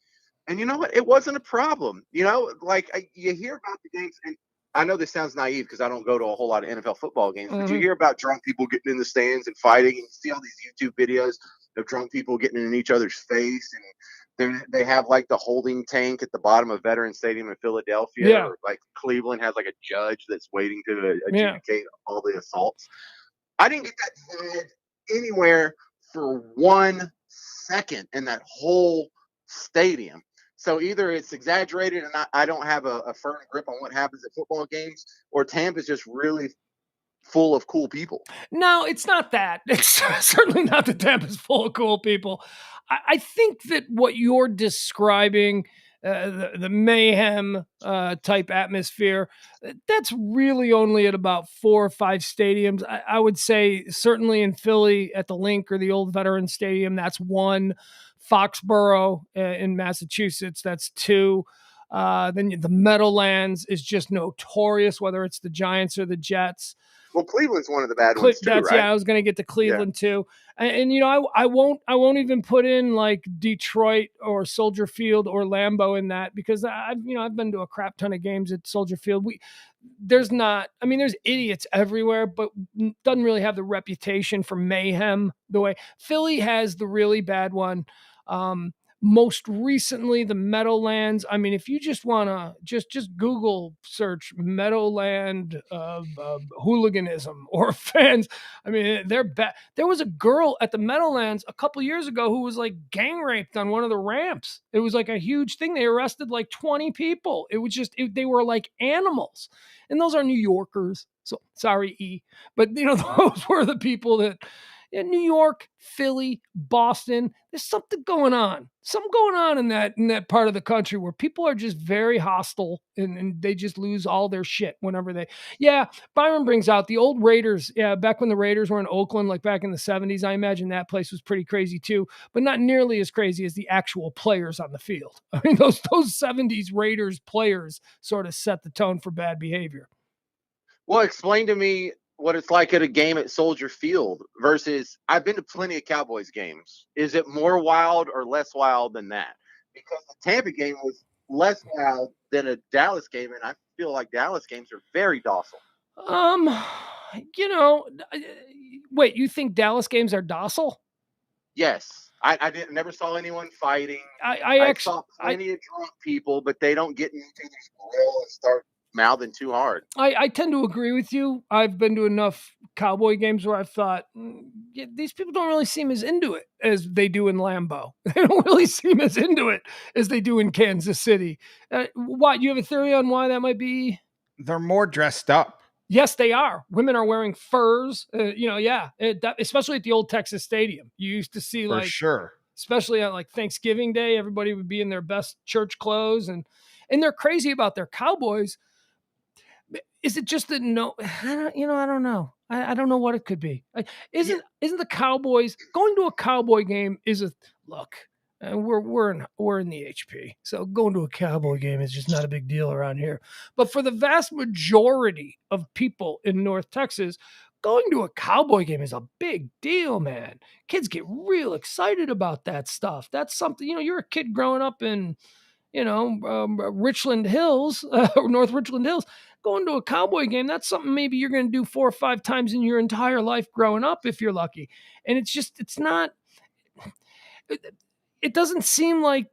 And you know what? It wasn't a problem. You hear about the games, and I know this sounds naive because I don't go to a whole lot of NFL football games, but you hear about drunk people getting in the stands and fighting, and you see all these YouTube videos of drunk people getting in each other's face, and they have like the holding tank at the bottom of Veterans Stadium in Philadelphia, or like Cleveland has like a judge that's waiting to adjudicate all the assaults. I didn't get that vibe anywhere for 1 second in that whole stadium. So either it's exaggerated and I don't have a firm grip on what happens at football games, or Tampa's just really full of cool people. No, it's not that. It's certainly not that Tampa's full of cool people. I think that what you're describing, the mayhem type atmosphere, that's really only at about 4 or 5 stadiums. I would say certainly in Philly at the Link or the old Veterans Stadium, that's 1. Foxborough in Massachusetts, that's 2. Then the Meadowlands is just notorious, whether it's the Giants or the Jets. Well, Cleveland's one of the bad ones too, right? Yeah, I was going to get to Cleveland too, and I won't even put in like Detroit or Soldier Field or Lambeau in that, because I've been to a crap ton of games at Soldier Field. There's idiots everywhere, but doesn't really have the reputation for mayhem the way Philly has. The really bad one. Most recently, the Meadowlands. I mean, if you just want to just Google search Meadowland hooliganism or fans, I mean, they're bad. There was a girl at the Meadowlands a couple years ago who was like gang raped on one of the ramps. It was like a huge thing. They arrested like 20 people. It was they were like animals. And those are New Yorkers. So sorry, E. But, those were the people that, New York, Philly, Boston, there's something going on. Something going on in that part of the country where people are just very hostile and they just lose all their shit whenever Byron brings out the old Raiders. Yeah, back when the Raiders were in Oakland, like back in the 70s, I imagine that place was pretty crazy too, but not nearly as crazy as the actual players on the field. I mean, those 70s Raiders players sort of set the tone for bad behavior. Well, explain to me what it's like at a game at Soldier Field versus, I've been to plenty of Cowboys games. Is it more wild or less wild than that? Because the Tampa game was less wild than a Dallas game, and I feel like Dallas games are very docile. Wait, you think Dallas games are docile? Yes. I never saw anyone fighting. I saw plenty of drunk people, but they don't get into this grill and start mouthing too hard. I tend to agree with you. I've been to enough Cowboy games where I've thought, these people don't really seem as into it as they do in Lambeau. They don't really seem as into it as they do in Kansas City. What, you have a theory on why that might be? They're more dressed up. Yes, they are. Women are wearing furs, especially at the old Texas Stadium. You used to see For sure. Especially on like Thanksgiving Day, everybody would be in their best church clothes, and they're crazy about their Cowboys. Is it just that I don't know. I don't know what it could be. Isn't the Cowboys going to a Cowboy game look? We're in the HP, so going to a Cowboy game is just not a big deal around here. But for the vast majority of people in North Texas, going to a Cowboy game is a big deal, man. Kids get real excited about that stuff. That's something, you're a kid growing up in, Richland Hills, North Richland Hills. Going to a Cowboy game, that's something maybe you're going to do 4 or 5 times in your entire life growing up if you're lucky. And it doesn't seem like,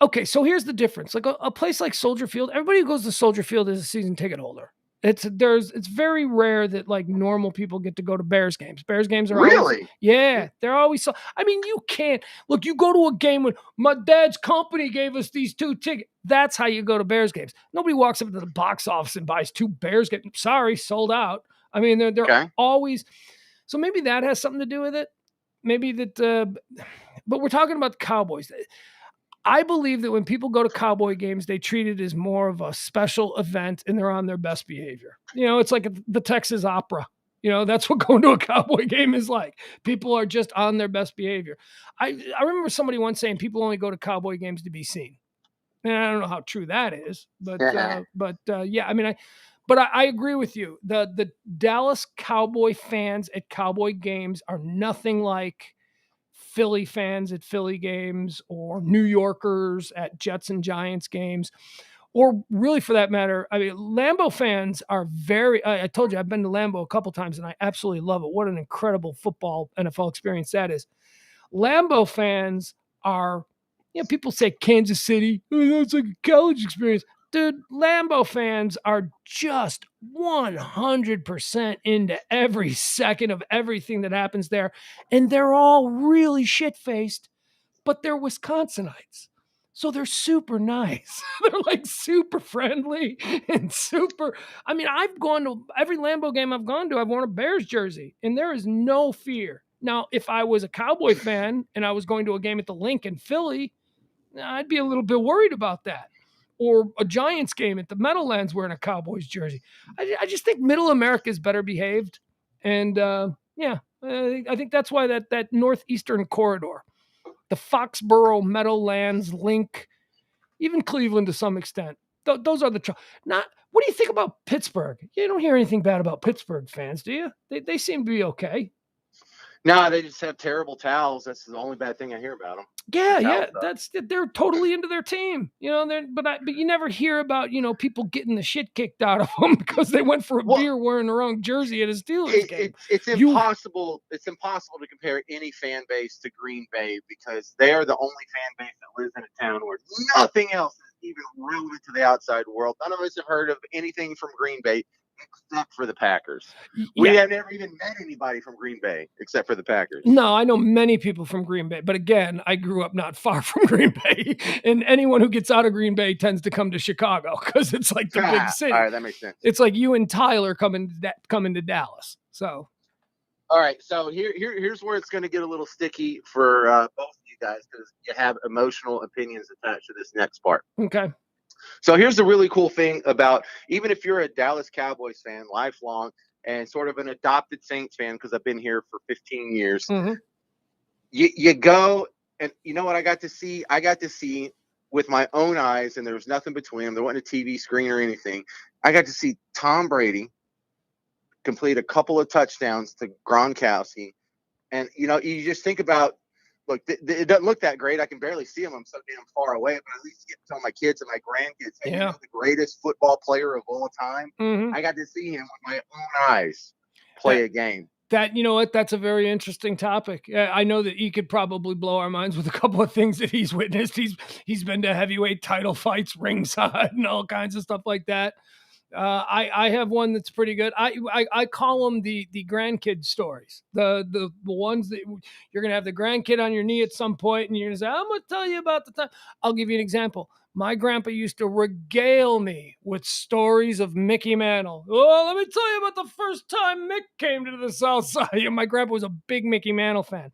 okay, so here's the difference. Like a place like Soldier Field, everybody who goes to Soldier Field is a season ticket holder. It's very rare that like normal people get to go to Bears games. Bears games are really, they're always so. I mean, you can't look. You go to a game when my dad's company gave us these 2 tickets. That's how you go to Bears games. Nobody walks up to the box office and buys 2 Bears games. Sorry, sold out. I mean, they're always. So maybe that has something to do with it. Maybe that. But we're talking about the Cowboys. I believe that when people go to Cowboy games, they treat it as more of a special event and they're on their best behavior. It's like the Texas Opera. That's what going to a Cowboy game is like. People are just on their best behavior. I remember somebody once saying people only go to Cowboy games to be seen. And I don't know how true that is, but yeah, I mean, I agree with you. The Dallas Cowboy fans at Cowboy games are nothing like Philly fans at Philly games or New Yorkers at Jets and Giants games, or really for that matter. I mean, Lambeau fans are I told you I've been to Lambeau a couple times and I absolutely love it. What an incredible football NFL experience that is. Lambeau fans are, people say Kansas City, it's like a college experience. Dude, Lambeau fans are just 100% into every second of everything that happens there. And they're all really shit-faced, but they're Wisconsinites. So they're super nice. They're like super friendly and super. I mean, I've gone to every Lambeau game I've gone to, I've worn a Bears jersey, and there is no fear. Now, if I was a Cowboy fan and I was going to a game at the Link in Philly, I'd be a little bit worried about that. Or a Giants game at the Meadowlands wearing a Cowboys jersey. I just think Middle America is better behaved. And I think that's why that northeastern corridor, the Foxborough, Meadowlands, Link, even Cleveland to some extent. Those are the not. What do you think about Pittsburgh? You don't hear anything bad about Pittsburgh fans, do you? They seem to be okay. No, they just have terrible towels. That's the only bad thing I hear about them. Yeah, they're totally into their team, but you never hear about, people getting the shit kicked out of them because they went for a beer wearing the wrong jersey at a Steelers game. It's impossible. It's impossible to compare any fan base to Green Bay because they are the only fan base that lives in a town where nothing else is even relevant to the outside world. None of us have heard of anything from Green Bay except for the Packers. We have never even met anybody from Green Bay except for the Packers. No, I know many people from Green Bay, but again, I grew up not far from Green Bay, and anyone who gets out of Green Bay tends to come to Chicago because it's like the big city. All right, that makes sense. It's like you and Tyler coming to Dallas. So, all right, so here's where it's going to get a little sticky for both of you guys because you have emotional opinions attached to this next part. Okay. So here's the really cool thing about, even if you're a Dallas Cowboys fan, lifelong, and sort of an adopted Saints fan, because I've been here for 15 years, you go, and you know what I got to see? I got to see with my own eyes, and there was nothing between them. There wasn't a TV screen or anything. I got to see Tom Brady complete a couple of touchdowns to Gronkowski. And, you just think about, look, it doesn't look that great. I can barely see him. I'm so damn far away. But at least get to tell my kids and my grandkids, hey, the greatest football player of all time. I got to see him with my own eyes play a game. That, you know what? That's a very interesting topic. I know that he could probably blow our minds with a couple of things that he's witnessed. He's been to heavyweight title fights ringside and all kinds of stuff like that. I have one that's pretty good. I call them the grandkid stories. The ones that you're gonna have the grandkid on your knee at some point, and you're gonna say, "I'm gonna tell you about the time." I'll give you an example. My grandpa used to regale me with stories of Mickey Mantle. Oh, let me tell you about the first time Mick came to the South Side. My grandpa was a big Mickey Mantle fan,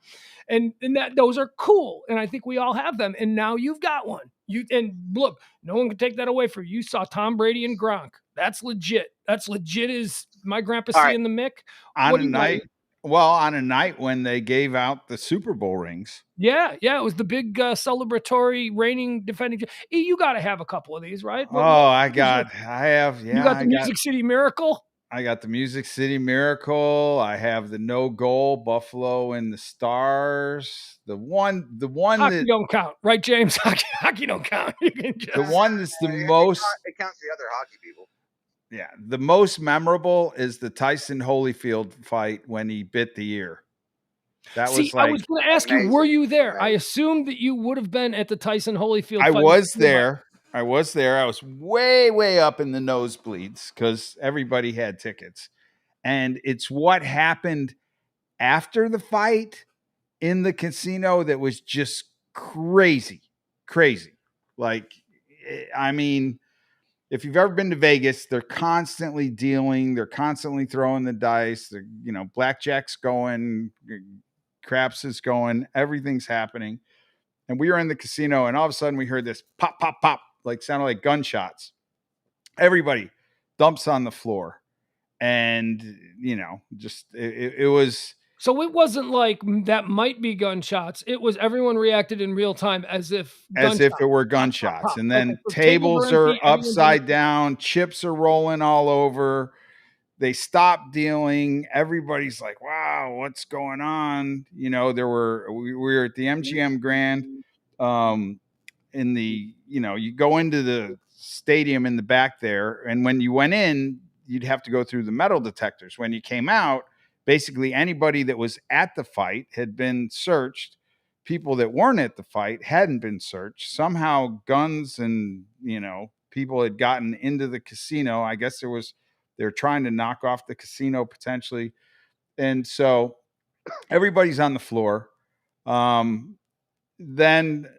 and those are cool. And I think we all have them. And now you've got one. And look, no one can take that away from you. You saw Tom Brady and Gronk. That's legit. That's legit. Is my grandpa seeing the Mick on a night? Well, on a night when they gave out the Super Bowl rings. Yeah. It was the big celebratory reigning defending. You got to have a couple of these, right? I have. Yeah, you got the Music City Miracle. I got the Music City Miracle. I have the No Goal Buffalo and the Stars. The one hockey that don't count, right, James? Hockey don't count. You can just, the one that's the most. It counts the other hockey people. Yeah, the most memorable is the Tyson Holyfield fight when he bit the ear. That was like, I was going to ask you, were you there? I assumed that you would have been at the Tyson Holyfield fight. I was there. I was way, way up in the nosebleeds because everybody had tickets. And it's what happened after the fight in the casino that was just crazy. Like, I mean, if you've ever been to Vegas, they're constantly dealing. They're constantly throwing the dice. Blackjack's going, craps is going, everything's happening. And we were in the casino, and all of a sudden we heard this pop, pop, pop, like sounded like gunshots. Everybody dumps on the floor. And, just it was. So it wasn't like that might be gunshots. It was everyone reacted in real time as if it were gunshots. Pop, pop. And then tables are upside down, chips are rolling all over. They stopped dealing. Everybody's like, wow, what's going on? We were at the MGM Grand. In the, you go into the stadium in the back there. And when you went in, you'd have to go through the metal detectors. When you came out, basically anybody that was at the fight had been searched. People that weren't at the fight hadn't been searched. Somehow guns and, people had gotten into the casino. I guess they're trying to knock off the casino potentially. And so everybody's on the floor. Then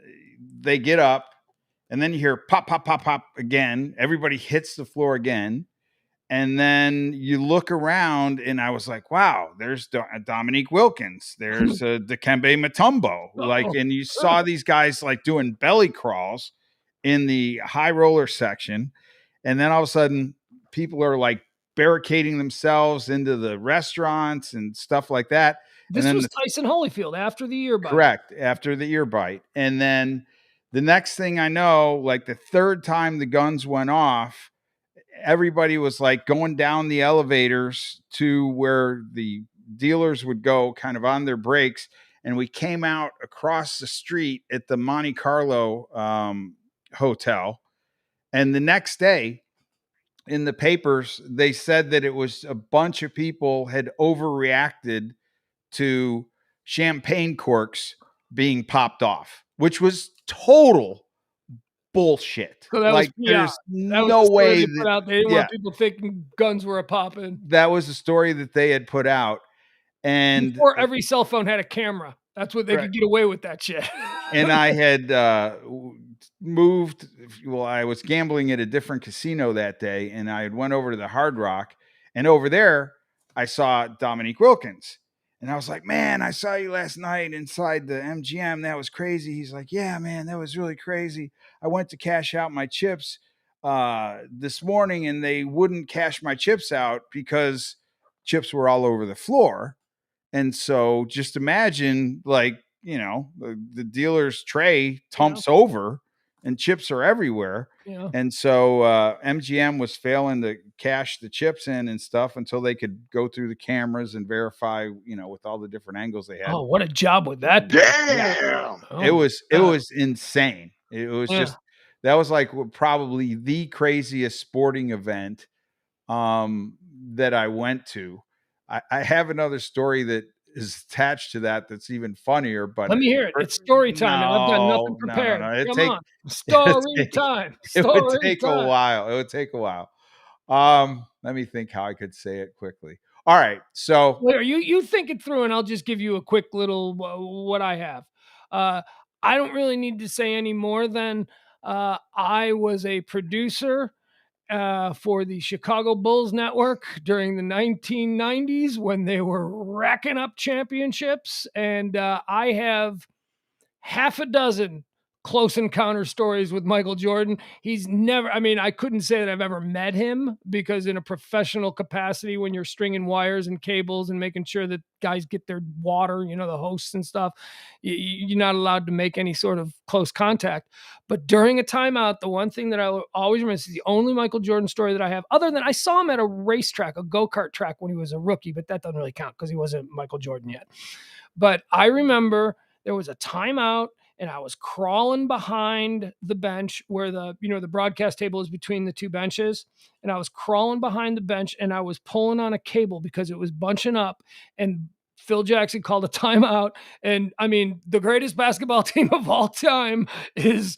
they get up and then you hear pop, pop, pop, pop again. Everybody hits the floor again. And then you look around and I was like, wow, there's Dominique Wilkins. There's Dikembe Mutombo. And you saw these guys like doing belly crawls in the high roller section. And then all of a sudden people are like barricading themselves into the restaurants and stuff like that. This was Tyson Holyfield after the ear bite. Correct. After the ear bite. And then The next thing I know, like the third time the guns went off, everybody was like going down the elevators to where the dealers would go kind of on their breaks. And we came out across the street at the Monte Carlo hotel. And the next day in the papers, they said that it was a bunch of people had overreacted to champagne corks being popped off, which was total bullshit. So that was Like, PR. there's That was the no story way they put that, out. They didn't yeah, want people thinking guns were a popping. that was the story that they had put out. And Before every cell phone had a camera. That's what they right. could get away with that shit. And I had moved. Well, I was gambling at a different casino that day, and I had went over to the Hard Rock, and over there I saw Dominique Wilkins, and I was like, "Man, I saw you last night inside the MGM. That was crazy." He's like, "Yeah, man, that was really crazy. I went to cash out my chips this morning, and they wouldn't cash my chips out because chips were all over the floor." And so just imagine, like, the dealer's tray tumps over and chips are everywhere. Yeah. And so MGM was failing to cash the chips in and stuff until they could go through the cameras and verify, with all the different angles they had. Oh, what a job with that. Damn. Oh, It was insane. It was just, that was like probably the craziest sporting event that I went to. I have another story that is attached to that that's even funnier, but let me hear it. It's story time, and I've got nothing prepared. No. Come on. Story time. It would Story take time. a while. It would take a while. Let me think how I could say it quickly. All right. So Well, you think it through, and I'll just give you a quick little what I have. I don't really need to say any more than I was a producer for the Chicago Bulls network during the 1990s when they were racking up championships. And I have half a dozen close encounter stories with Michael Jordan. He's never, I mean, I couldn't say that I've ever met him because in a professional capacity, when you're stringing wires and cables and making sure that guys get their water, the hosts and stuff, you're not allowed to make any sort of close contact. But during a timeout, the one thing that I always remember is the only Michael Jordan story that I have, other than I saw him at a racetrack, a go-kart track when he was a rookie, but that doesn't really count because he wasn't Michael Jordan yet. But I remember there was a timeout and I was crawling behind the bench where the broadcast table is between the two benches. And I was crawling behind the bench and I was pulling on a cable because it was bunching up, and Phil Jackson called a timeout. And I mean, the greatest basketball team of all time is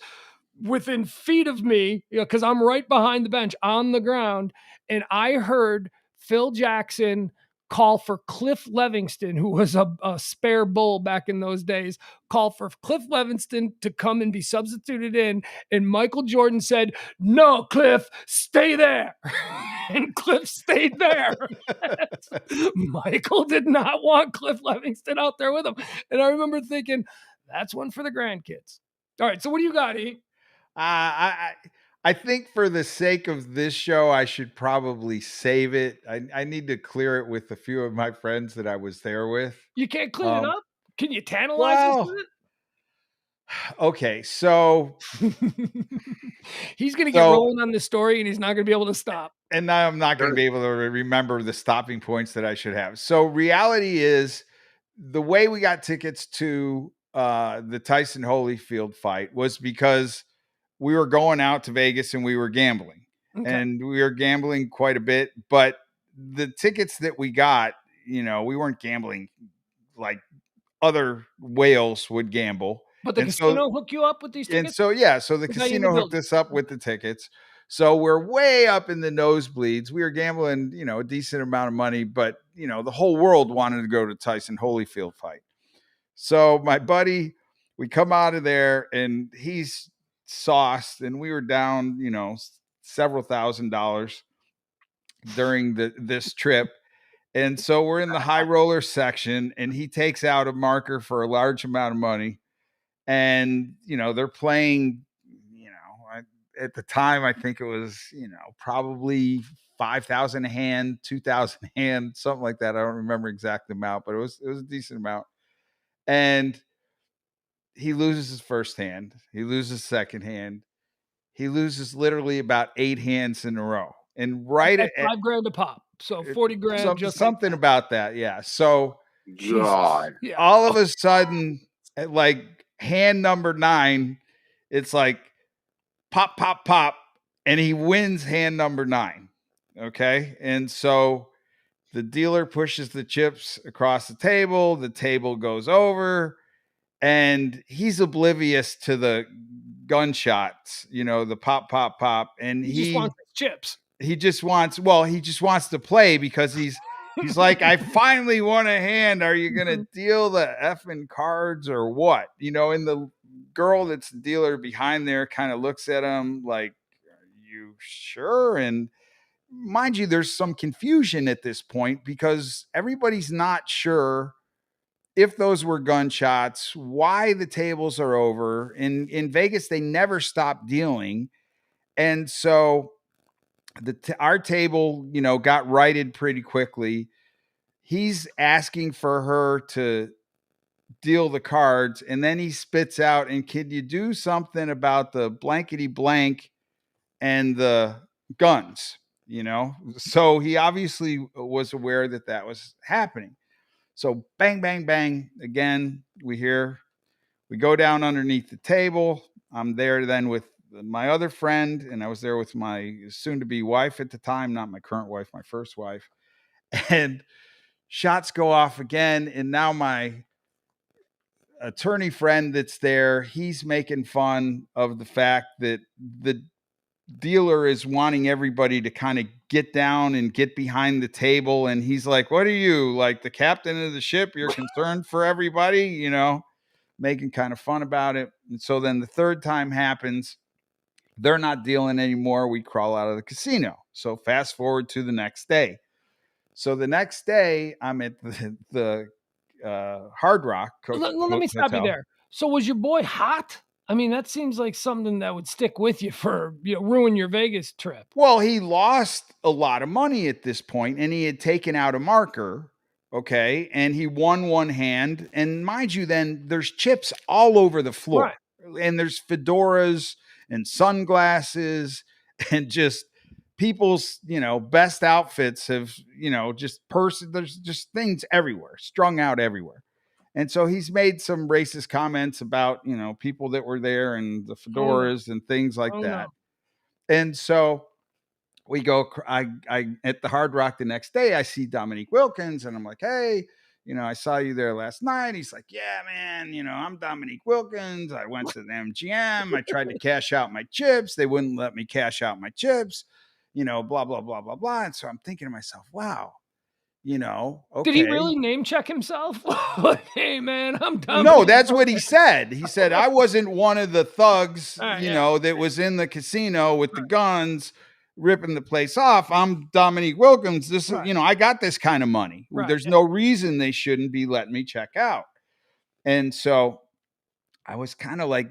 within feet of me, because I'm right behind the bench on the ground. And I heard Phil Jackson call for Cliff Levingston, who was a spare bull back in those days, call for Cliff Levingston to come and be substituted in. And Michael Jordan said, "No, Cliff, stay there." And Cliff stayed there. Michael did not want Cliff Levingston out there with him. And I remember thinking, that's one for the grandkids. All right, so what do you got, E? I think for the sake of this show, I should probably save it. I need to clear it with a few of my friends that I was there with. You can't clean it up? Can you tantalize us Well, with it? okay, so he's going to get rolling on this story and he's not going to be able to stop. And now I'm not going to be able to remember the stopping points that I should have. So reality is, the way we got tickets to the Tyson Holyfield fight was because we were going out to Vegas and we were gambling. Okay. And we were gambling quite a bit, but the tickets that we got, we weren't gambling like other whales would gamble. But the casino hooked you up with these tickets? And so the casino hooked us up with the tickets. So we're way up in the nosebleeds. We were gambling, a decent amount of money, but the whole world wanted to go to Tyson Holyfield fight. So my buddy, we come out of there and he's sauced, and we were down, several $1,000s during this trip. And so we're in the high roller section, and he takes out a marker for a large amount of money. And, they're playing, at the time, I think it was, probably 5,000 a hand, 2,000 a hand, something like that. I don't remember exact amount, but it was a decent amount. And he loses his first hand. He loses second hand. He loses literally about 8 hands in a row. And right At at $5,000 a pop. So 40 grand just something like about that. Yeah. So God. yeah. all of a sudden, at like hand number 9, it's like pop, pop, pop, and he wins hand number 9. Okay. And so the dealer pushes the chips across the table goes over, and he's oblivious to the gunshots, the pop, pop, pop. And He just wants his chips. he just wants to play because he's like, I finally won a hand. Are you gonna deal the effing cards or what? And the girl that's the dealer behind there kind of looks at him like, are you sure? And mind you, there's some confusion at this point because everybody's not sure if those were gunshots, why the tables are over. In Vegas, they never stop dealing. And so our table, got righted pretty quickly. He's asking for her to deal the cards, and then he spits out, and can you do something about the blankety blank and the guns? So he obviously was aware that was happening. So bang, bang, bang. Again, we go down underneath the table. I'm there then with my other friend, and I was there with my soon-to-be wife at the time, not my current wife, my first wife. And shots go off again, and now my attorney friend that's there, he's making fun of the fact that the dealer is wanting everybody to kind of get down and get behind the table. And he's like, what are you, like the captain of the ship? You're concerned for everybody, making kind of fun about it. And so then the third time happens. They're not dealing anymore. We crawl out of the casino. So fast forward to the next day. So the next day, I'm at the Hard Rock Let me stop you there. So was your boy hot? I mean, that seems like something that would stick with you for, ruin your Vegas trip. Well, he lost a lot of money at this point, and he had taken out a marker. Okay. And he won one hand. And mind you, then there's chips all over the floor. Right. And there's fedoras and sunglasses and just people's, best outfits have, there's just things everywhere, strung out everywhere. And so he's made some racist comments about, people that were there and the fedoras and things like that. No. And so we go, I at the Hard Rock the next day, I see Dominique Wilkins, and I'm like, hey, I saw you there last night. He's like, yeah, man, I'm Dominique Wilkins. I went to the MGM. I tried to cash out my chips. They wouldn't let me cash out my chips, blah, blah, blah, blah, blah. And so I'm thinking to myself, wow, okay. Did he really name check himself? Like, hey, man, I'm Dominique. No, that's what he said. He said, I wasn't one of the thugs, that was in the casino with the guns ripping the place off. I'm Dominique Wilkins. This is, I got this kind of money. Right. There's no reason they shouldn't be letting me check out. And so I was kind of like,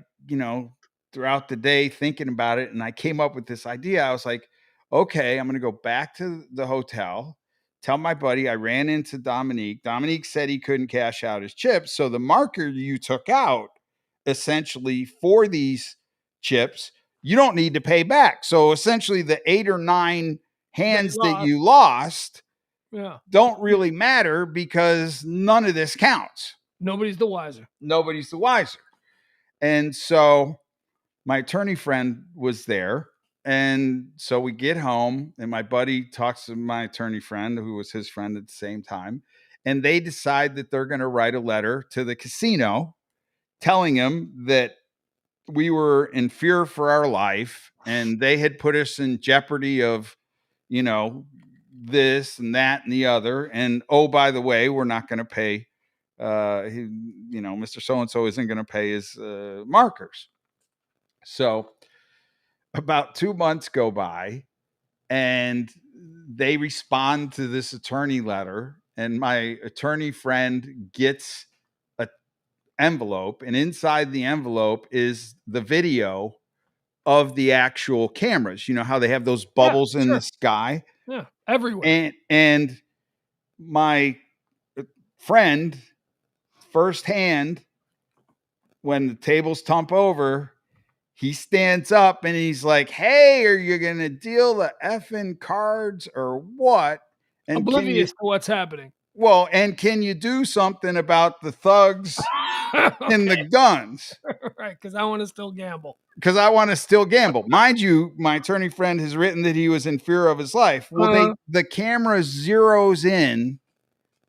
throughout the day thinking about it. And I came up with this idea. I was like, okay, I'm going to go back to the hotel, tell my buddy I ran into Dominique. Dominique said he couldn't cash out his chips. So the marker you took out essentially for these chips, you don't need to pay back. So essentially the 8 or 9 hands that you lost don't really matter because none of this counts. Nobody's the wiser. Nobody's the wiser. And so my attorney friend was there. And so we get home, and my buddy talks to my attorney friend, who was his friend at the same time. And they decide that they're going to write a letter to the casino telling him that we were in fear for our life and they had put us in jeopardy of, this and that and the other. And, oh, by the way, we're not going to pay, Mr. So-and-so isn't going to pay his markers. So about 2 months go by and they respond to this attorney letter, and my attorney friend gets an envelope, and inside the envelope is the video of the actual cameras. You know how they have those bubbles in the sky? Yeah, everywhere. And my friend firsthand when the tables tump over, he stands up and he's like, "Hey, are you gonna deal the effing cards or what? And Oblivious to what's happening. and can you do something about the thugs and the Okay. guns? Right, because I want to still gamble. Because I want to still gamble." Mind you, my attorney friend has written that he was in fear of his life. Well, the camera zeroes in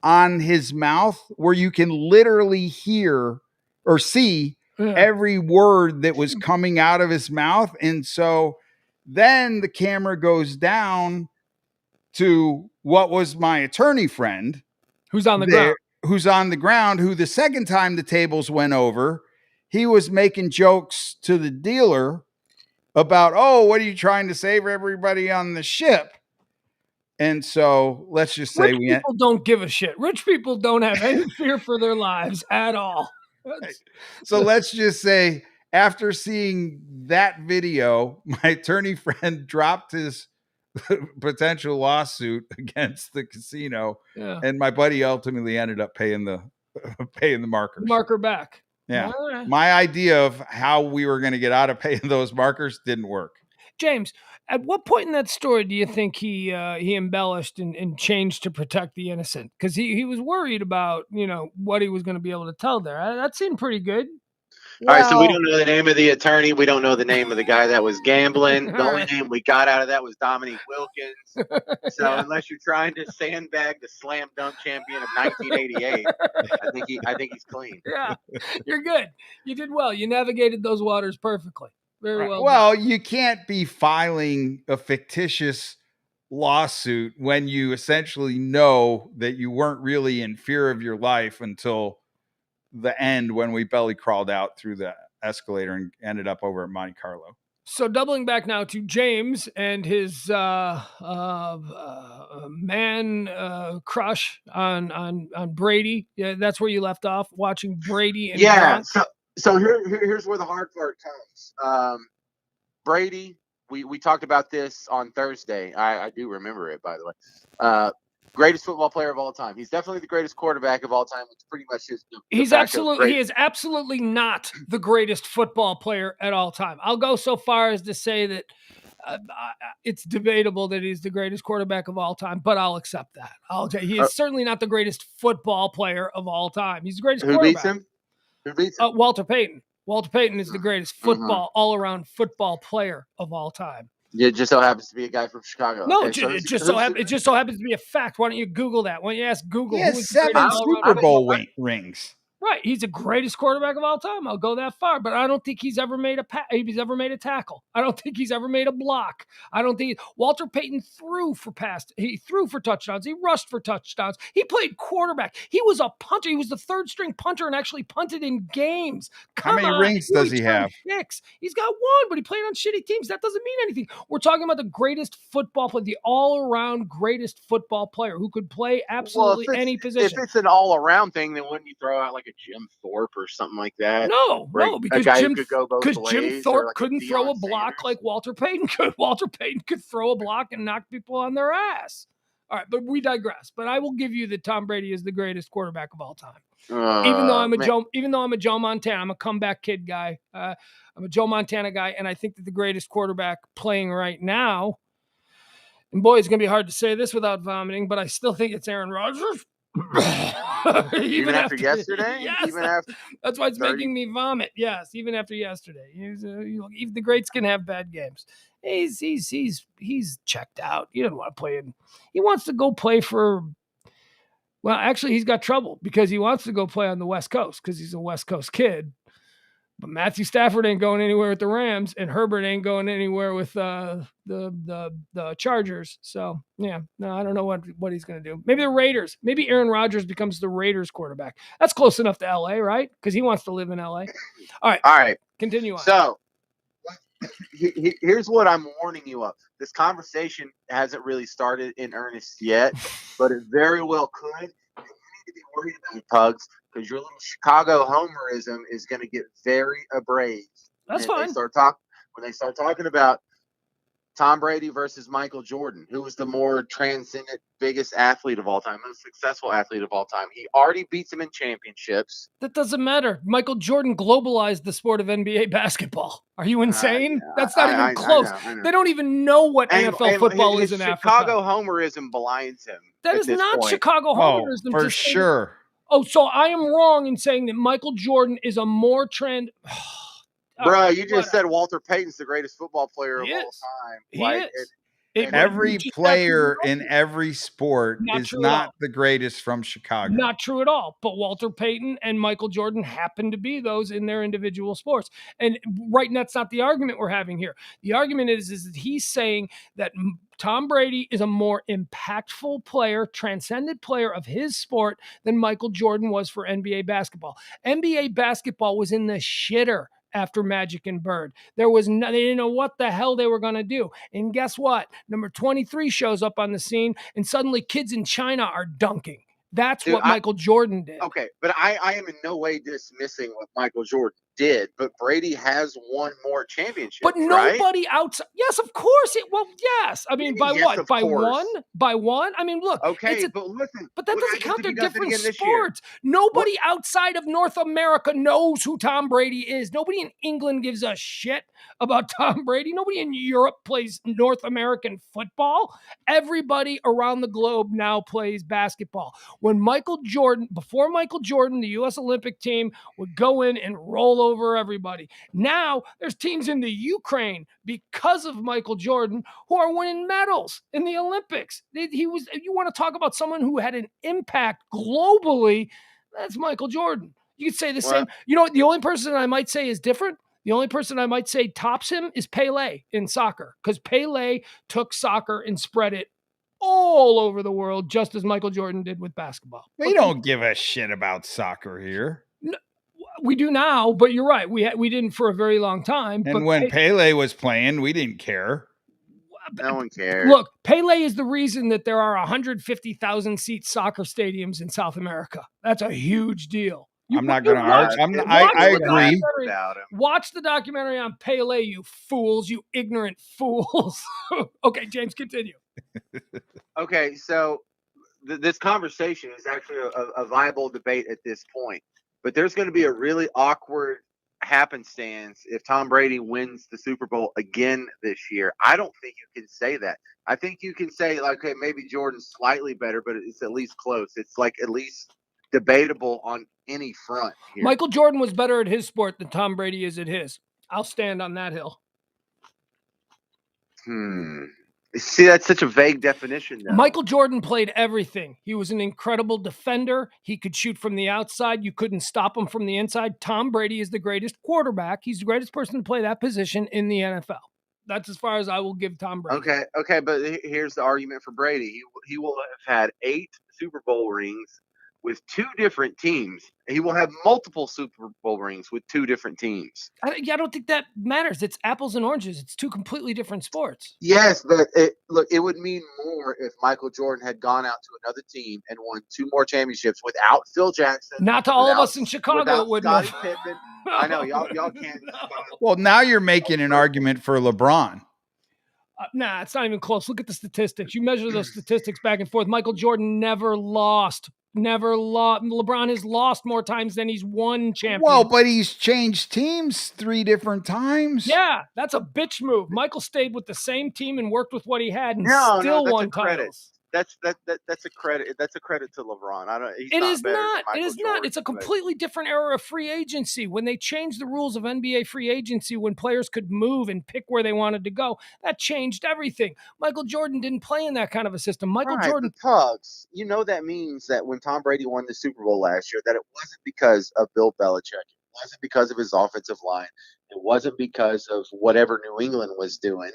on his mouth where you can literally hear or see every word that was coming out of his mouth. And so then the camera goes down to what was my attorney friend who's on the ground. Who the second time the tables went over, he was making jokes to the dealer about, "Oh, what are you trying to save everybody on the ship?" And so let's just say Rich people don't give a shit. Rich people don't have any fear for their lives at all. So let's just say, after seeing that video, my attorney friend dropped his potential lawsuit against the casino, and my buddy ultimately ended up paying the markers. Marker back. Yeah. My idea of how we were going to get out of paying those markers didn't work. James, at what point in that story do you think he embellished and changed to protect the innocent? Because he was worried about, what he was going to be able to tell there. That seemed pretty good. All right, so we don't know the name of the attorney. We don't know the name of the guy that was gambling. The only name we got out of that was Dominique Wilkins. So unless you're trying to sandbag the slam dunk champion of 1988, I think he's clean. Yeah, you're good. You did well. You navigated those waters perfectly. Very well. Well, you can't be filing a fictitious lawsuit when you essentially know that you weren't really in fear of your life until the end, when we belly crawled out through the escalator and ended up over at Monte Carlo. So doubling back now to James and his man crush on Brady. Yeah, that's where you left off, watching Brady and Gronk. So here's where the hard part comes. Brady, we talked about this on Thursday. I do remember it, by the way. Greatest football player of all time. He's definitely the greatest quarterback of all time. It's pretty much his. He is absolutely not the greatest football player at all time. I'll go so far as to say that it's debatable that he's the greatest quarterback of all time, but I'll accept that. He is certainly not the greatest football player of all time. He's the greatest quarterback. Who beats him? Walter Payton. Walter Payton is the greatest all-around football player of all time. It just so happens to be a guy from Chicago. No, it just so happens to be a fact. Why don't you Google that? Why don't you ask Google? He has 7 Super Bowl rings. Right, he's the greatest quarterback of all time. I'll go that far, but I don't think he's ever made a tackle. I don't think he's ever made a block. I don't think Walter Payton threw for touchdowns. He rushed for touchdowns. He played quarterback. He was a punter. He was the third string punter and actually punted in games. How many rings does he have? 6. He's got 1, but he played on shitty teams. That doesn't mean anything. We're talking about the greatest football player, the all-around greatest football player who could play absolutely any position. If it's an all-around thing, then wouldn't you throw out like a Jim Thorpe or something like that? No, because Jim Thorpe couldn't throw a block like Walter Payton could. Walter Payton could throw a block and knock people on their ass. All right, but we digress. But I will give you that Tom Brady is the greatest quarterback of all time. Even though I'm a Joe Montana, I'm a comeback kid guy. I'm a Joe Montana guy, and I think that the greatest quarterback playing right now, and boy, it's gonna be hard to say this without vomiting, but I still think it's Aaron Rodgers. even after yesterday? Yes, that's why it's 30? Making me vomit. Yes, even after yesterday. Even the greats can have bad games. He's checked out. He doesn't want to play in. He wants to go play for. Well, actually, he's got trouble because he wants to go play on the West Coast because he's a West Coast kid. But Matthew Stafford ain't going anywhere with the Rams, and Herbert ain't going anywhere with the Chargers. So yeah, no, I don't know what he's going to do. Maybe the Raiders. Maybe Aaron Rodgers becomes the Raiders quarterback. That's close enough to LA, right? Because he wants to live in LA. All right. Continue on. So here's what I'm warning you of. This conversation hasn't really started in earnest yet, but it very well could. You need to be worried about Pugs, because your little Chicago homerism is going to get very abrased. That's fine. When they start talking about Tom Brady versus Michael Jordan. Who was the more transcendent, biggest athlete of all time, most successful athlete of all time? He already beats him in championships. That doesn't matter. Michael Jordan globalized the sport of NBA basketball. Are you insane? Yeah, That's not even close. I know. They don't even know what NFL football his is in Chicago Africa. Homerism blinds him. That at is this not point. Chicago homerism. For sure. So I am wrong in saying that Michael Jordan is a more Bro, you just said Walter Payton's the greatest football player of all time. He is. Every player in every sport is not the greatest from Chicago. Not true at all. But Walter Payton and Michael Jordan happen to be those in their individual sports. And that's not the argument we're having here. The argument is that he's saying that Tom Brady is a more impactful player, transcendent player of his sport than Michael Jordan was for NBA basketball. NBA basketball was in the shitter after Magic and Bird. They didn't know what the hell they were going to do. And guess what? Number 23 shows up on the scene, and suddenly kids in China are dunking. That's what Michael Jordan did. Okay, but I am in no way dismissing what Michael Jordan did, but Brady has won more championships. But nobody outside. Yes, of course. Yes. I mean, by what? By one? By one? I mean, look. Okay, but listen. But that doesn't count. They're different sports. Nobody outside of North America knows who Tom Brady is. Nobody in England gives a shit about Tom Brady. Nobody in Europe plays North American football. Everybody around the globe now plays basketball. Before Michael Jordan, the U.S. Olympic team would go in and roll over everybody. Now there's teams in the Ukraine because of Michael Jordan who are winning medals in the Olympics. You want to talk about someone who had an impact globally? That's Michael Jordan. You could say the same. You know, the only person I might say is different. The only person I might say tops him is Pele in soccer, because Pele took soccer and spread it all over the world, just as Michael Jordan did with basketball. We don't give a shit about soccer here. No, we do now, but you're right. We didn't for a very long time. And when Pele was playing, we didn't care. No one cares. Look, Pele is the reason that there are 150,000 seat soccer stadiums in South America. That's a huge deal. I'm not going to argue. I agree. Watch the documentary on Pele, you fools, you ignorant fools. Okay, James, continue. Okay, so this conversation is actually a viable debate at this point. But there's going to be a really awkward happenstance if Tom Brady wins the Super Bowl again this year. I don't think you can say that. I think you can say, like, okay, maybe Jordan's slightly better, but it's at least close. It's like at least debatable on any front here. Michael Jordan was better at his sport than Tom Brady is at his. I'll stand on that hill. See, that's such a vague definition, though. Michael Jordan played everything. He was an incredible defender. He could shoot from the outside. You couldn't stop him from the inside. Tom Brady is the greatest quarterback. He's the greatest person to play that position in the NFL. That's as far as I will give Tom Brady. Okay, but here's the argument for Brady. He will have had 8 Super Bowl rings with 2 different teams. He will have multiple Super Bowl rings with 2 different teams. I don't think that matters. It's apples and oranges. It's 2 completely different sports. Yes, but it would mean more if Michael Jordan had gone out to another team and won 2 more championships without Phil Jackson. Not to all of us in Chicago, it wouldn't have. Pippen. I know, y'all can't. No. Well, now you're making an argument for LeBron. Nah, it's not even close. Look at the statistics. You measure those statistics back and forth. Michael Jordan never lost. LeBron has lost more times than he's won champions. Well, but he's changed teams 3 different times. Yeah, that's a bitch move. Michael stayed with the same team and worked with what he had and still won titles. That's a credit. That's a credit to LeBron. It is not. It's a completely different era of free agency. When they changed the rules of NBA free agency, when players could move and pick where they wanted to go, that changed everything. Michael Jordan didn't play in that kind of a system. Michael Jordan. Pugs, that means that when Tom Brady won the Super Bowl last year, that it wasn't because of Bill Belichick. It wasn't because of his offensive line. It wasn't because of whatever New England was doing.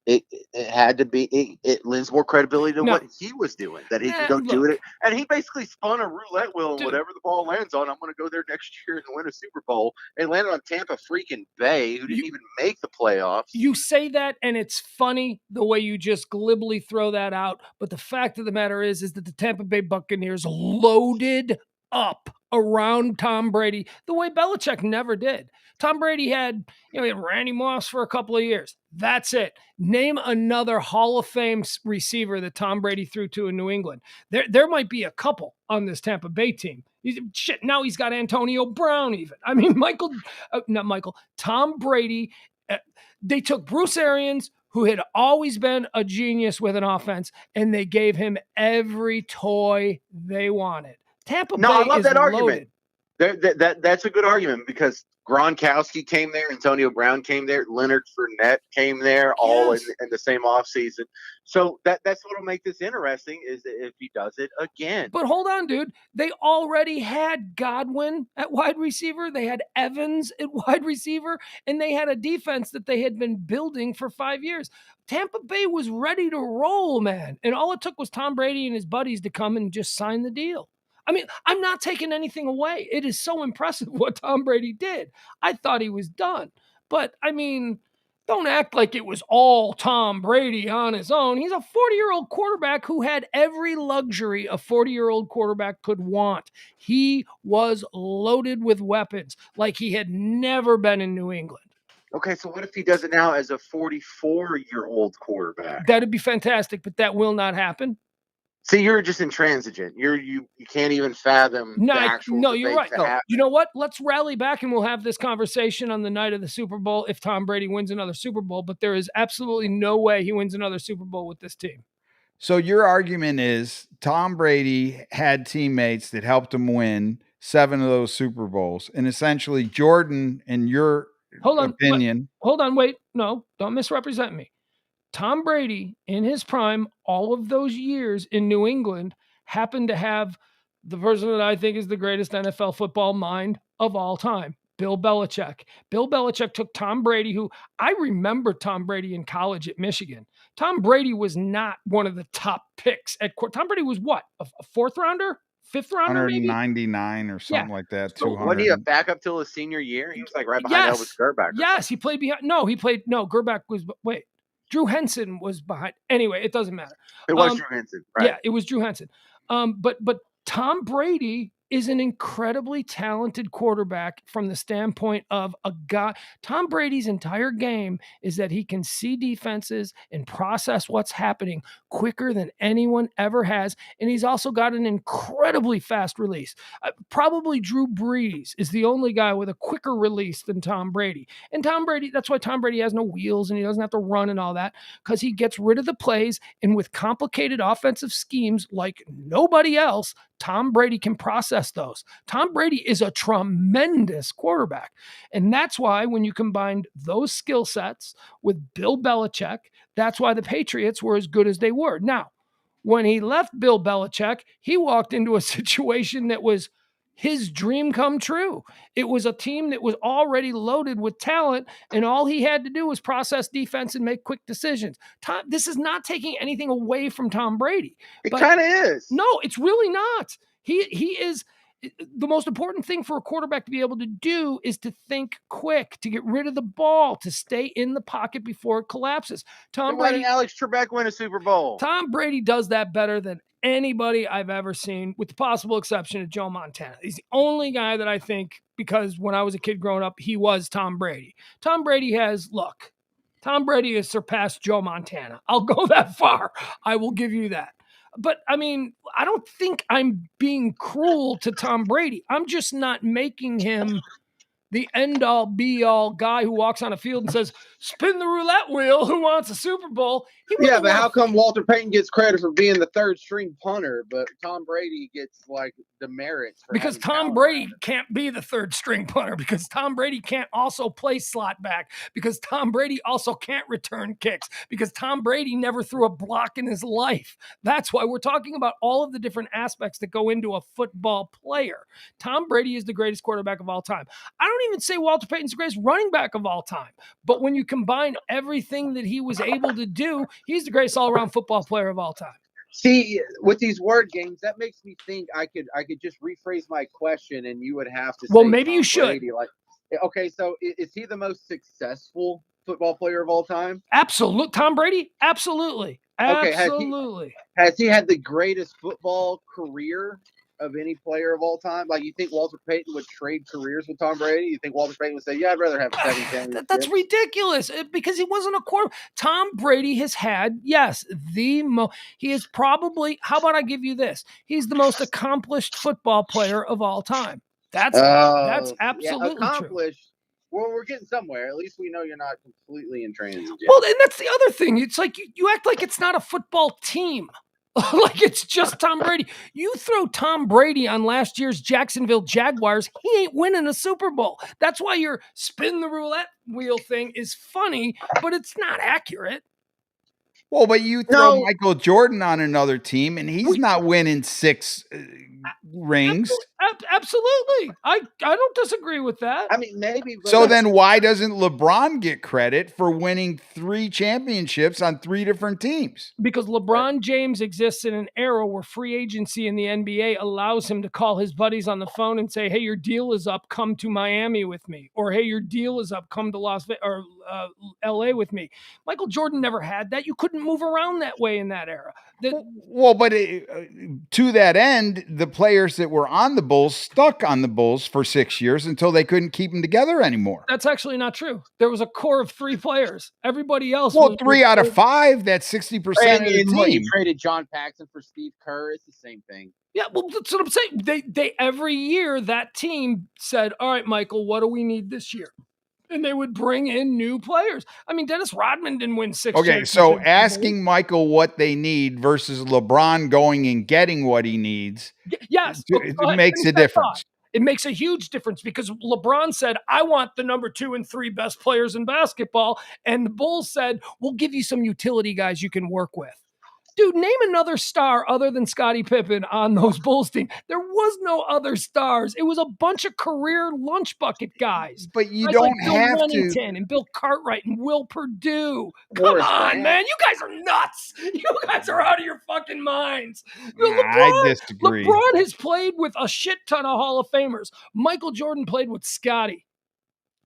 It had to be. It lends more credibility to what he was doing. That he could go do it, and he basically spun a roulette wheel, and whatever the ball lands on, I'm going to go there next year and win a Super Bowl. And landed on Tampa freaking Bay, who didn't even make the playoffs. You say that, and it's funny the way you just glibly throw that out. But the fact of the matter is that the Tampa Bay Buccaneers loaded up around Tom Brady the way Belichick never did. Tom Brady had, he had Randy Moss for a couple of years. That's it. Name another Hall of Fame receiver that Tom Brady threw to in New England. There might be a couple on this Tampa Bay team. Now he's got Antonio Brown even. I mean, Tom Brady. They took Bruce Arians, who had always been a genius with an offense, and they gave him every toy they wanted. Tampa Bay I love is that loaded. argument. That's a good argument because Gronkowski came there, Antonio Brown came there, Leonard Fournette came there, all in the same offseason. So that's what will make this interesting is if he does it again. But hold on, dude. They already had Godwin at wide receiver. They had Evans at wide receiver, and they had a defense that they had been building for 5 years. Tampa Bay was ready to roll, man. And all it took was Tom Brady and his buddies to come and just sign the deal. I mean, I'm not taking anything away. It is so impressive what Tom Brady did. I thought he was done. But, I mean, don't act like it was all Tom Brady on his own. He's a 40-year-old quarterback who had every luxury a 40-year-old quarterback could want. He was loaded with weapons like he had never been in New England. Okay, so what if he does it now as a 44-year-old quarterback? That'd be fantastic, but that will not happen. See, you're just intransigent. You can't even fathom the actual No, you're right. No. You know what? Let's rally back and we'll have this conversation on the night of the Super Bowl if Tom Brady wins another Super Bowl, but there is absolutely no way he wins another Super Bowl with this team. So your argument is Tom Brady had teammates that helped him win 7 of those Super Bowls, and essentially Jordan, in your opinion. Hold on, wait. No, don't misrepresent me. Tom Brady, in his prime, all of those years in New England, happened to have the person that I think is the greatest NFL football mind of all time, Bill Belichick. Bill Belichick took Tom Brady, who I remember Tom Brady in college at Michigan. Tom Brady was not one of the top picks at court. Tom Brady was what? A fourth rounder? Fifth rounder, 199 or something like that. So 200. wasn't he a backup till his senior year? He was like right behind Elvis Grbac. Yes, he played behind. No, Grbac was. Wait, Drew Henson was behind. Anyway, it doesn't matter. It was Drew Henson, right? Yeah, it was Drew Henson. But Tom Brady is an incredibly talented quarterback from the standpoint of a guy. Tom Brady's entire game is that he can see defenses and process what's happening quicker than anyone ever has. And he's also got an incredibly fast release. Probably Drew Brees is the only guy with a quicker release than Tom Brady. And Tom Brady, that's why Tom Brady has no wheels and he doesn't have to run and all that, because he gets rid of the plays, and with complicated offensive schemes like nobody else, Tom Brady can process those. Tom Brady is a tremendous quarterback. And that's why when you combined those skill sets with Bill Belichick, that's why the Patriots were as good as they were. Now, when he left Bill Belichick, he walked into a situation that was his dream come true. It was a team that was already loaded with talent, and all he had to do was process defense and make quick decisions. This is not taking anything away from Tom Brady. It kind of is. No, it's really not. He is. The most important thing for a quarterback to be able to do is to think quick, to get rid of the ball, to stay in the pocket before it collapses. Tom Brady, letting Alex Trebek win a Super Bowl. Tom Brady does that better than anybody I've ever seen, with the possible exception of Joe Montana. He's the only guy that I think, because when I was a kid growing up, he was Tom Brady. Tom Brady has surpassed Joe Montana. I'll go that far. I will give you that. But, I mean, I don't think I'm being cruel to Tom Brady. I'm just not making him the end-all, be-all guy who walks on a field and says, spin the roulette wheel, who wants a Super Bowl? Yeah, but how come Walter Payton gets credit for being the third-string punter, but Tom Brady gets, like, the merits? Because Tom Brady can't be the third-string punter, because Tom Brady can't also play slot back, because Tom Brady also can't return kicks, because Tom Brady never threw a block in his life. That's why we're talking about all of the different aspects that go into a football player. Tom Brady is the greatest quarterback of all time. I don't even say Walter Payton's the greatest running back of all time, but when you combine everything that he was able to do, he's the greatest all-around football player of all time. See, with these word games, that makes me think I could just rephrase my question, and you would have to. Well, maybe you should. Brady, okay, so is he the most successful football player of all time? Absolutely, Tom Brady. Absolutely. Okay, absolutely. Has he had the greatest football career of any player of all time? Like, you think Walter Payton would trade careers with Tom Brady? You think Walter Payton would say, "Yeah, I'd rather have a 7 championship"? That's ridiculous because he wasn't a quarterback. Tom Brady has had, yes, he is probably, how about I give you this? He's the most accomplished football player of all time. That's absolutely accomplished. True. Well, we're getting somewhere. At least we know you're not completely intransigent. Well, and that's the other thing. It's like you act like it's not a football team. Like it's just Tom Brady. You throw Tom Brady on last year's Jacksonville Jaguars, he ain't winning a Super Bowl. That's why your spin the roulette wheel thing is funny, but it's not accurate. Well, but you throw Michael Jordan on another team, and he's not winning 6 rings. Absolutely. I don't disagree with that. I mean, maybe. So then why doesn't LeBron get credit for winning 3 championships on 3 different teams? Because LeBron James exists in an era where free agency in the NBA allows him to call his buddies on the phone and say, "Hey, your deal is up. Come to Miami with me." Or, "Hey, your deal is up. Come to Las Vegas or LA with me." Michael Jordan never had that. You couldn't move around that way in that era. But to that end, the players that were on the Bulls stuck on the Bulls for 6 years until they couldn't keep them together anymore. That's actually not true. There was a core of 3 players. Everybody else. Well, 3 out of 5. That's 60% of the team. You traded John Paxson for Steve Kerr. It's the same thing. Yeah, well, that's what I'm saying. They every year that team said, "All right, Michael, what do we need this year?" And they would bring in new players. I mean, Dennis Rodman didn't win 6 Okay, so asking Michael what they need versus LeBron going and getting what he needs, yes, it makes a difference. It makes a huge difference because LeBron said, "I want the number 2 and 3 best players in basketball." And the Bulls said, "We'll give you some utility guys you can work with." Dude, name another star other than Scottie Pippen on those Bulls team. There was no other stars. It was a bunch of career lunch bucket guys. But you don't have to. And Bill Cartwright and Will Purdue. Come on, man. You guys are nuts. You guys are out of your fucking minds. I disagree. LeBron has played with a shit ton of Hall of Famers. Michael Jordan played with Scottie.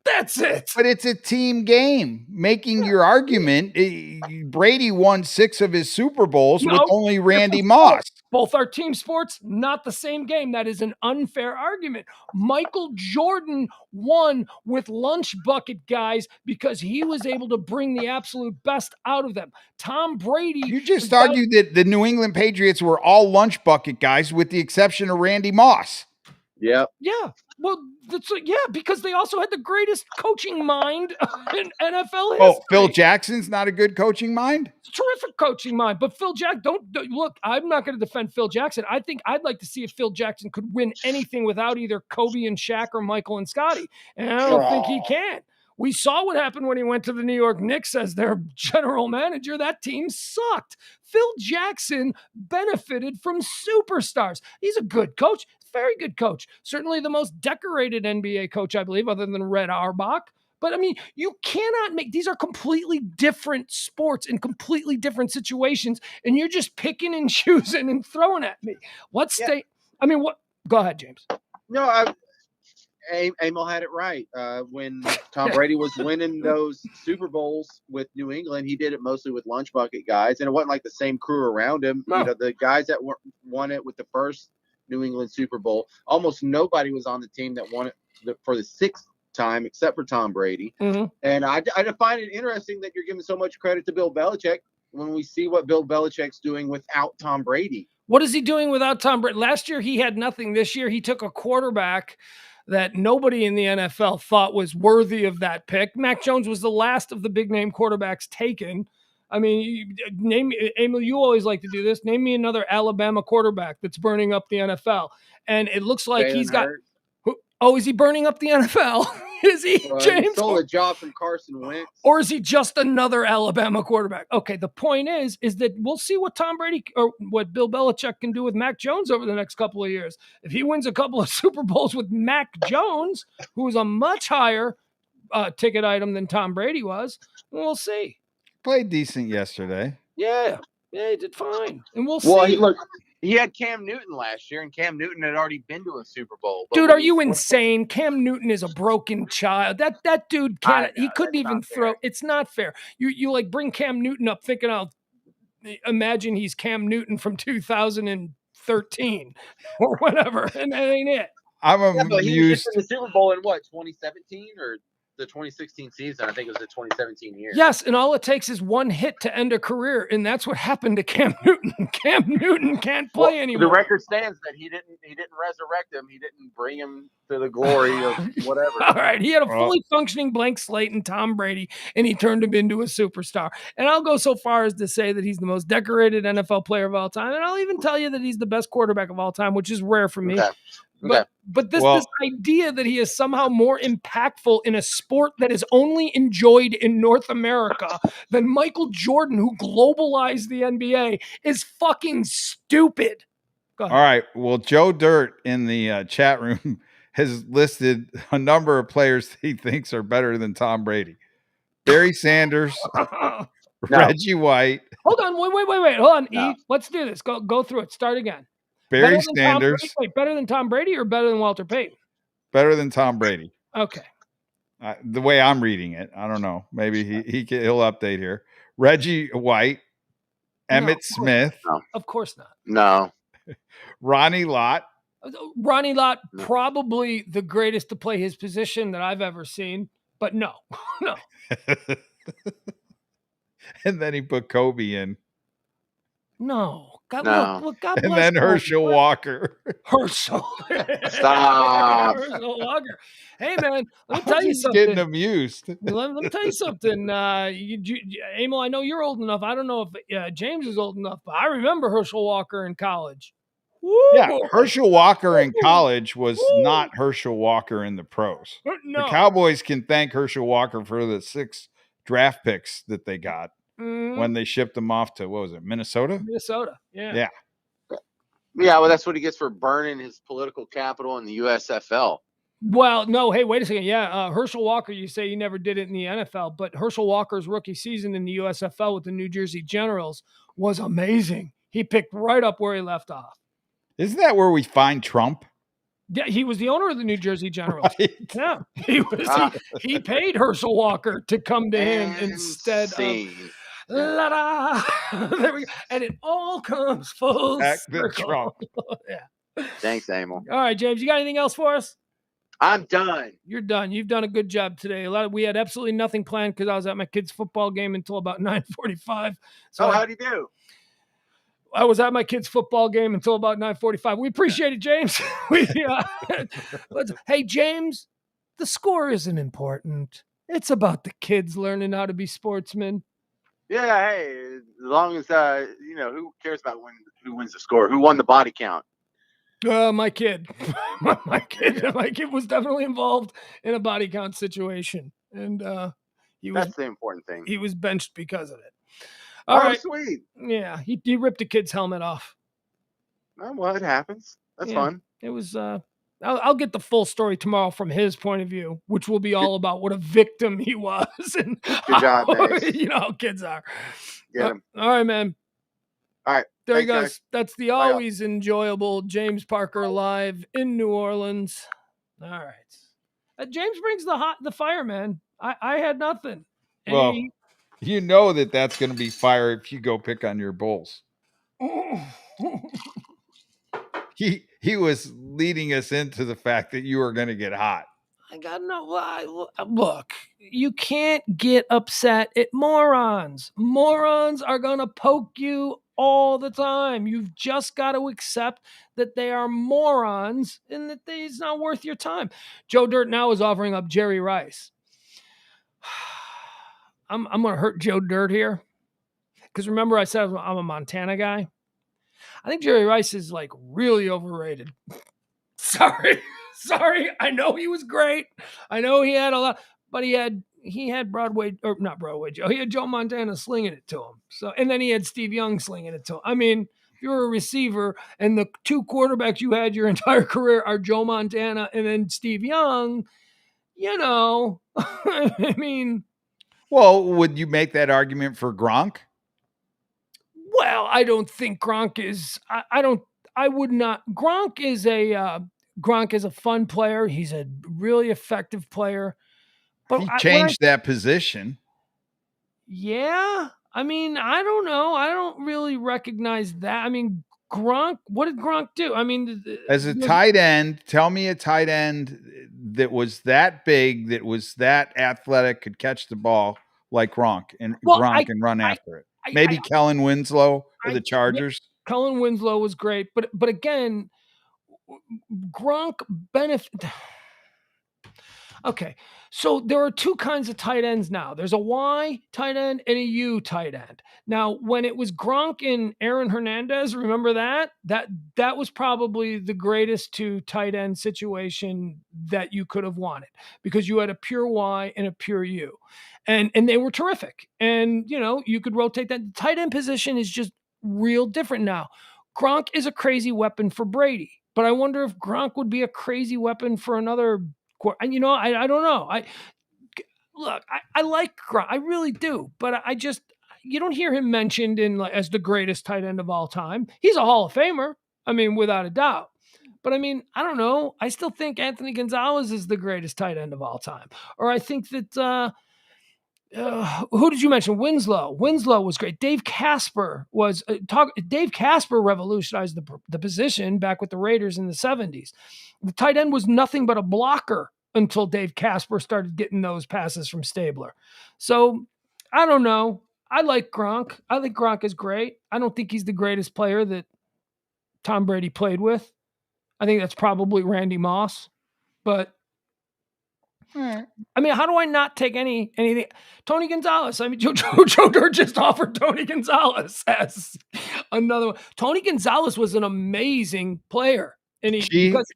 That's it. But it's a team game. Making your argument, Brady won 6 of his Super Bowls with only Randy Moss. Both are team sports, not the same game. That is an unfair argument. Michael Jordan won with lunch bucket guys because he was able to bring the absolute best out of them. Tom Brady. You just argued that the New England Patriots were all lunch bucket guys with the exception of Randy Moss. Yep. Yeah. Well, because they also had the greatest coaching mind in NFL history. Oh, Phil Jackson's not a good coaching mind? Terrific coaching mind. But Phil Jackson, don't look, I'm not going to defend Phil Jackson. I think I'd like to see if Phil Jackson could win anything without either Kobe and Shaq or Michael and Scottie. And I don't think he can. We saw what happened when he went to the New York Knicks as their general manager. That team sucked. Phil Jackson benefited from superstars. He's a good coach. Very good coach. Certainly the most decorated NBA coach, I believe, other than Red Auerbach. But, I mean, you cannot make – these are completely different sports in completely different situations, and you're just picking and choosing and throwing at me. What state – I mean, what – go ahead, James. No, Emil had it right. When Tom Brady was winning those Super Bowls with New England, he did it mostly with lunch bucket guys, and it wasn't like the same crew around him. No. You know, the guys that won it with the first New England Super Bowl, almost nobody was on the team that won it for the 6th time except for Tom Brady. Mm-hmm. And I find it interesting that you're giving so much credit to Bill Belichick when we see what Bill Belichick's doing without Tom Brady. What is he doing without Tom Brady? Last year he had nothing. This year he took a quarterback that nobody in the NFL thought was worthy of that pick. Mac Jones was the last of the big name quarterbacks taken. I mean, Emil, you always like to do this. Name me another Alabama quarterback that's burning up the NFL. And it looks like he's got – is he burning up the NFL? Is he, James? He stole a job from Carson Wentz. Or is he just another Alabama quarterback? Okay, the point is that we'll see what Tom Brady or what Bill Belichick can do with Mac Jones over the next couple of years. If he wins a couple of Super Bowls with Mac Jones, who is a much higher ticket item than Tom Brady was, we'll see. Played decent yesterday. Yeah, he did fine. And we'll see. He had Cam Newton last year, and Cam Newton had already been to a Super Bowl. Dude, are you insane? Cam Newton is a broken child. That dude can't. He couldn't even throw. It's not fair. You like bring Cam Newton up thinking, imagine he's Cam Newton from 2005. 13 or whatever, and that ain't it. I'm Yeah, but he was just amused. in the Super Bowl in what, 2017 or the 2016 season? I think it was the 2017 year. Yes, and all it takes is one hit to end a career, and that's what happened to Cam Newton. Cam Newton can't play anymore. The record stands that he didn't resurrect him. He didn't bring him to the glory of whatever. All right, he had a fully functioning blank slate in Tom Brady, and he turned him into a superstar. And I'll go so far as to say that he's the most decorated NFL player of all time, and I'll even tell you that he's the best quarterback of all time, which is rare for me. Okay. But this idea that he is somehow more impactful in a sport that is only enjoyed in North America than Michael Jordan, who globalized the NBA, is fucking stupid. Go ahead. All right. Well, Joe Dirt in the chat room has listed a number of players that he thinks are better than Tom Brady. Barry Sanders, Reggie White. Hold on. Wait. Hold on. No. E, let's do this. Go through it. Start again. Barry Sanders. Better than Tom Brady or better than Walter Payton? Better than Tom Brady. Okay. The way I'm reading it, I don't know. Maybe he'll update here. Reggie White, Emmitt Smith. No. Of course not. No. Ronnie Lott. Ronnie Lott, probably the greatest to play his position that I've ever seen, but no. And then he put Kobe in. No. God bless. And then Herschel Walker. Stop. Herschel Walker. Hey, man, let me tell you something. Getting amused. Let me tell you something. Emil, I know you're old enough. I don't know if James is old enough, but I remember Herschel Walker in college. Woo! Yeah, Herschel Walker in college was not Herschel Walker in the pros. No. The Cowboys can thank Herschel Walker for the 6 draft picks that they got. When they shipped him off to, what was it, Minnesota? Minnesota, yeah. Yeah, well, that's what he gets for burning his political capital in the USFL. Well, no, hey, wait a second. Yeah, Herschel Walker, you say he never did it in the NFL, but Herschel Walker's rookie season in the USFL with the New Jersey Generals was amazing. He picked right up where he left off. Isn't that where we find Trump? Yeah, he was the owner of the New Jersey Generals. Right. Yeah, he paid Herschel Walker to come to him instead of... La-da! There we go. And it all comes full circle. Yeah. Thanks, Emil. All right, James, you got anything else for us? I'm done. You're done. You've done a good job today. We had absolutely nothing planned because I was at my kid's football game until about 9:45. So how'd you do? I was at my kid's football game until about 9:45. We appreciate it, James. Hey, James, the score isn't important. It's about the kids learning how to be sportsmen. Yeah, hey, as long as who cares about who wins the score? Who won the body count? My kid. my kid was definitely involved in a body count situation, and that's the important thing. He was benched because of it. All right, sweet. Yeah, he ripped a kid's helmet off. Oh, well, it happens. That's fun. It was. I'll get the full story tomorrow from his point of view, which will be all about what a victim he was and good job, how kids are. Get him. All right, man. All right. There he goes. Guys. That's the always enjoyable James Parker live in New Orleans. All right. James brings the fire, man. I had nothing. Well, you know that's going to be fire if you go pick on your Bulls. He was leading us into the fact that you were going to get hot. I got no. Look, you can't get upset at morons. Morons are going to poke you all the time. You've just got to accept that they are morons and that it's not worth your time. Joe Dirt now is offering up Jerry Rice. I'm going to hurt Joe Dirt here because remember I said I'm a Montana guy. I think Jerry Rice is like really overrated. Sorry. I know he was great. I know he had a lot, but he had not Broadway Joe. He had Joe Montana slinging it to him. So, and then he had Steve Young slinging it to him. I mean, if you're a receiver and the 2 quarterbacks you had your entire career are Joe Montana and then Steve Young, I mean. Well, would you make that argument for Gronk? Well, I don't think Gronk is. I would not. Gronk is a fun player. He's a really effective player. But he changed that position. Yeah, I mean, I don't know. I don't really recognize that. I mean, Gronk, what did Gronk do? I mean, as a tight end, tell me a tight end that was that big, that was that athletic, could catch the ball like Gronk and run after it. Maybe Kellen Winslow for the Chargers. Kellen Winslow was great, but again, Gronk benefit. Okay, so there are two kinds of tight ends now. There's a Y tight end and a U tight end. Now, when it was Gronk and Aaron Hernandez, remember that? That was probably the greatest two tight end situation that you could have wanted, because you had a pure Y and a pure U. And they were terrific. And, you could rotate that. The tight end position is just real different now. Gronk is a crazy weapon for Brady, but I wonder if Gronk would be a crazy weapon for another. And I don't know. I like Gronk, I really do, but you don't hear him mentioned as the greatest tight end of all time. He's a Hall of Famer, I mean, without a doubt. But I mean, I don't know. I still think Anthony Gonzalez is the greatest tight end of all time. Or I think that who did you mention? Winslow. Winslow was great. Dave Casper was Dave Casper revolutionized the position back with the Raiders in the 70s. The tight end was nothing but a blocker until Dave Casper started getting those passes from Stabler. So I don't know. I like Gronk. I think Gronk is great. I don't think he's the greatest player that Tom Brady played with. I think that's probably Randy Moss. But I mean, how do I not take anything? Tony Gonzalez. I mean, Joe Dirt just offered Tony Gonzalez as another one. Tony Gonzalez was an amazing player. And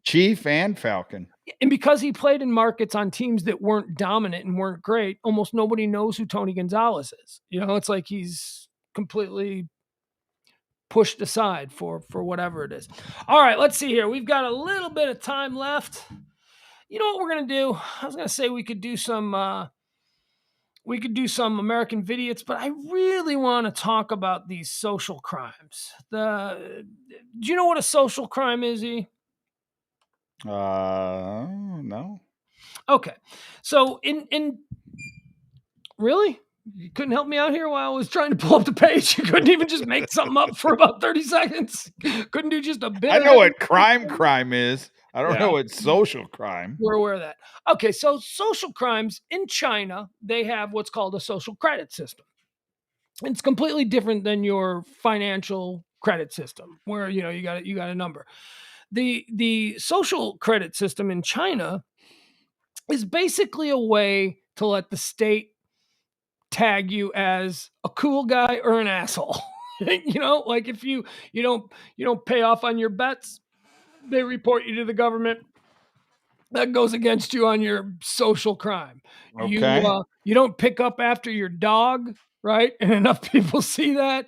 Chief and Falcon. And because he played in markets on teams that weren't dominant and weren't great, almost nobody knows who Tony Gonzalez is. It's like he's completely pushed aside for whatever it is. All right, let's see here. We've got a little bit of time left. You know what we're going to do? I was going to say we could do some American Vidiots, but I really want to talk about these social crimes. Do you know what a social crime is, E? No. Okay. So in really? You couldn't help me out here while I was trying to pull up the page? You couldn't even just make something up for about 30 seconds? Couldn't do just a bit? I know what crime is. I don't know what social crime. We're aware of that. Okay, so social crimes in China, they have what's called a social credit system. It's completely different than your financial credit system, where you got a number. The social credit system in China is basically a way to let the state tag you as a cool guy or an asshole. Like if you don't pay off on your bets, they report you to the government. That goes against you on your social crime. Okay. You don't pick up after your dog, right? And enough people see that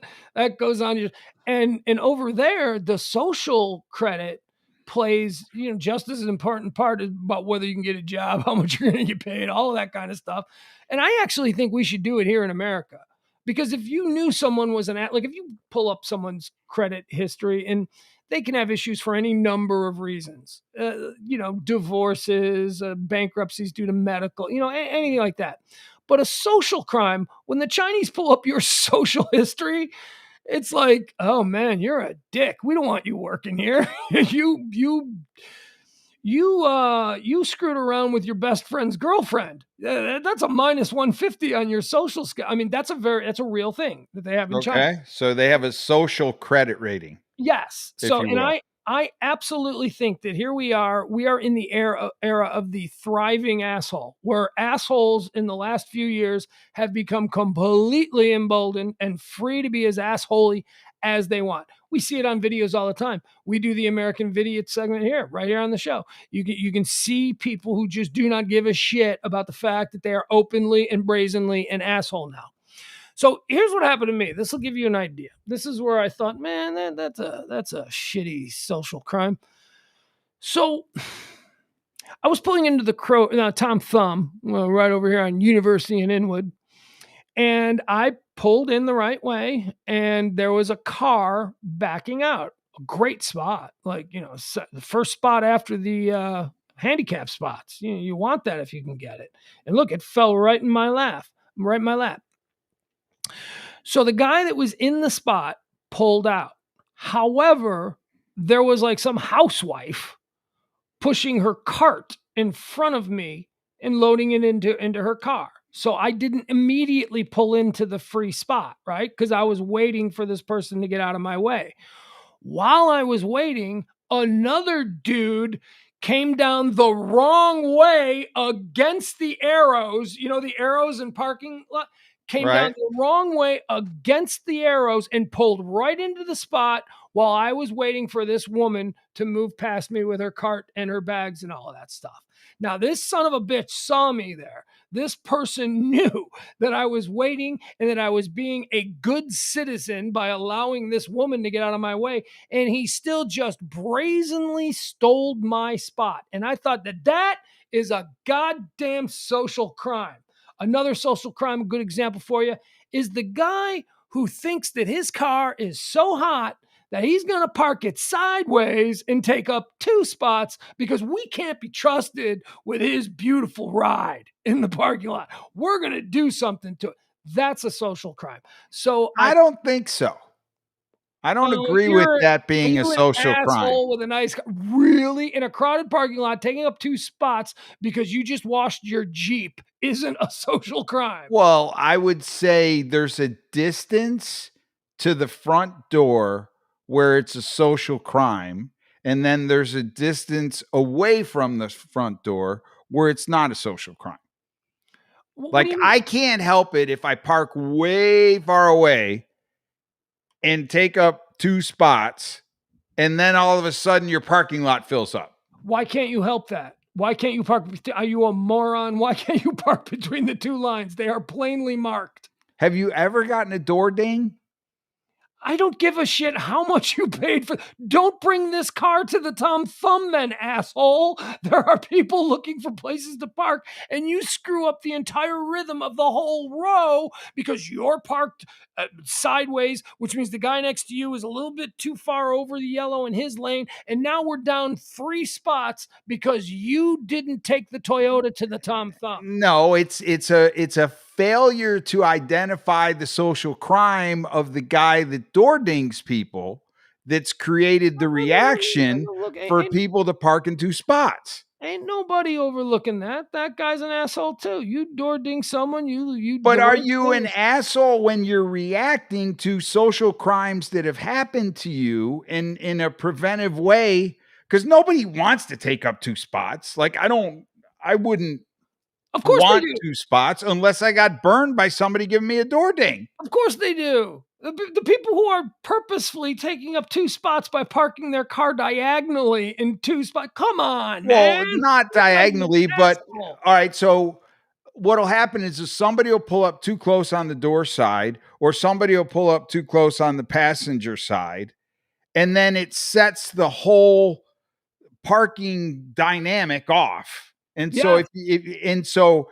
goes on you. And over there, the social credit plays, just as an important part about whether you can get a job, how much you're going to get paid, all of that kind of stuff. And I actually think we should do it here in America, because if you knew someone was like if you pull up someone's credit history, and they can have issues for any number of reasons, divorces, bankruptcies due to medical, anything like that. But a social crime, when the Chinese pull up your social history, it's like, oh man, you're a dick. We don't want you working here. You screwed around with your best friend's girlfriend. That's a minus 150 on your social scale. I mean, that's a real thing that they have in China. Okay, so they have a social credit rating. Yes. So, and I absolutely think that here we are in the era of the thriving asshole, where assholes in the last few years have become completely emboldened and free to be as assholey as they want. We see it on videos all the time. We do the American Vidiot segment right here on the show. You can see people who just do not give a shit about the fact that they are openly and brazenly an asshole now. So here's what happened to me. This will give you an idea. This is where I thought, man, that's a shitty social crime. So I was pulling into the Tom Thumb right over here on University in Inwood, and I pulled in the right way, and there was a car backing out. A great spot, like the first spot after the handicap spots. You want that if you can get it. And look, it fell right in my lap. So the guy that was in the spot pulled out. However, there was like some housewife pushing her cart in front of me and loading it into her car. So I didn't immediately pull into the free spot, right? Because I was waiting for this person to get out of my way. While I was waiting, another dude came down the wrong way against the arrows. You know, the arrows in parking lot came down Right. the wrong way against the arrows and pulled right into the spot while I was waiting for this woman to move past me with her cart and her bags and all of that stuff. Now, this son of a bitch saw me there. This person knew that I was waiting and that I was being a good citizen by allowing this woman to get out of my way. And he still just brazenly stole my spot. And I thought that is a goddamn social crime. Another social crime, a good example for you, is the guy who thinks that his car is so hot that he's going to park it sideways and take up 2 spots because we can't be trusted with his beautiful ride in the parking lot. We're going to do something to it. That's a social crime. So I don't think so. I don't agree with that being a social crime. With a nice car, really, in a crowded parking lot, taking up 2 spots because you just washed your Jeep isn't a social crime. Well, I would say there's a distance to the front door where it's a social crime, and then there's a distance away from the front door where it's not a social crime. Like, I can't help it if I park way far away and take up 2 spots, and then all of a sudden your parking lot fills up. Why can't you help that? Why can't you park? Are you a moron? Why can't you park between the 2 lines? They are plainly marked. Have you ever gotten a door ding? I don't give a shit how much you paid for. Don't bring this car to the Tom Thumb, then, asshole. There are people looking for places to park, and you screw up the entire rhythm of the whole row because you're parked sideways, which means the guy next to you is a little bit too far over the yellow in his lane, and now we're down 3 spots because you didn't take the Toyota to the Tom Thumb. No, it's a failure to identify the social crime of the guy that door dings people that's created the reaction for people to park in 2 spots. Ain't nobody overlooking that. That guy's an asshole too. You door ding someone, you. But are you an asshole when you're reacting to social crimes that have happened to you in a preventive way? Because nobody wants to take up 2 spots. Like, I wouldn't of course want 2 spots unless I got burned by somebody giving me a door ding. Of course they do. The people who are purposefully taking up 2 spots by parking their car diagonally in 2 spots. Come on, man. Well, not diagonally, but all right. So what'll happen is somebody will pull up too close on the door side, or somebody will pull up too close on the passenger side, and then it sets the whole parking dynamic off. And so so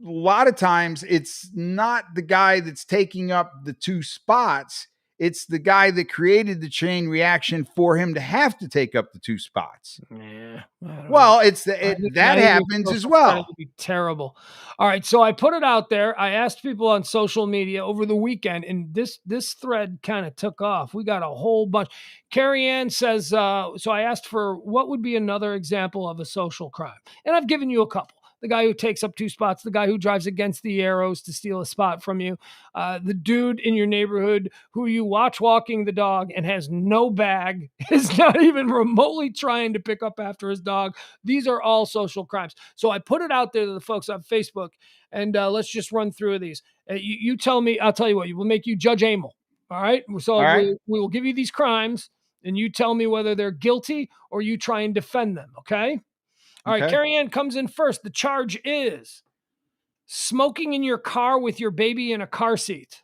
a lot of times it's not the guy that's taking up the 2 spots. It's the guy that created the chain reaction for him to have to take up the 2 spots. Yeah. Well, that happens as well. Be terrible. All right. So I put it out there. I asked people on social media over the weekend, and this thread kind of took off. We got a whole bunch. Carrie Ann says, so I asked for what would be another example of a social crime. And I've given you a couple. The guy who takes up 2 spots, the guy who drives against the arrows to steal a spot from you, the dude in your neighborhood who you watch walking the dog and has no bag, is not even remotely trying to pick up after his dog. These are all social crimes. So I put it out there to the folks on Facebook, and let's just run through these. You tell me, I'll tell you what, we'll make you Judge Amel. All right? So all right. We will give you these crimes, and you tell me whether they're guilty or you try and defend them, okay? All right, Carrie Ann comes in first. The charge is smoking in your car with your baby in a car seat.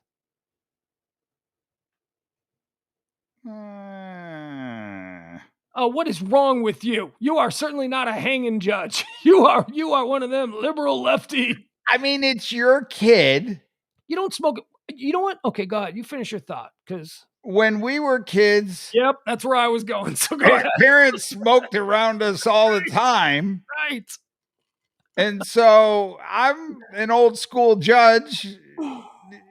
What is wrong with you? You are certainly not a hanging judge. You are one of them liberal lefty. I mean, it's your kid. You don't smoke. You know what? Okay, go ahead. You finish your thought, because when we were kids, yep, that's where I was going. So our parents smoked around us all the time. Right. And so I'm an old school judge.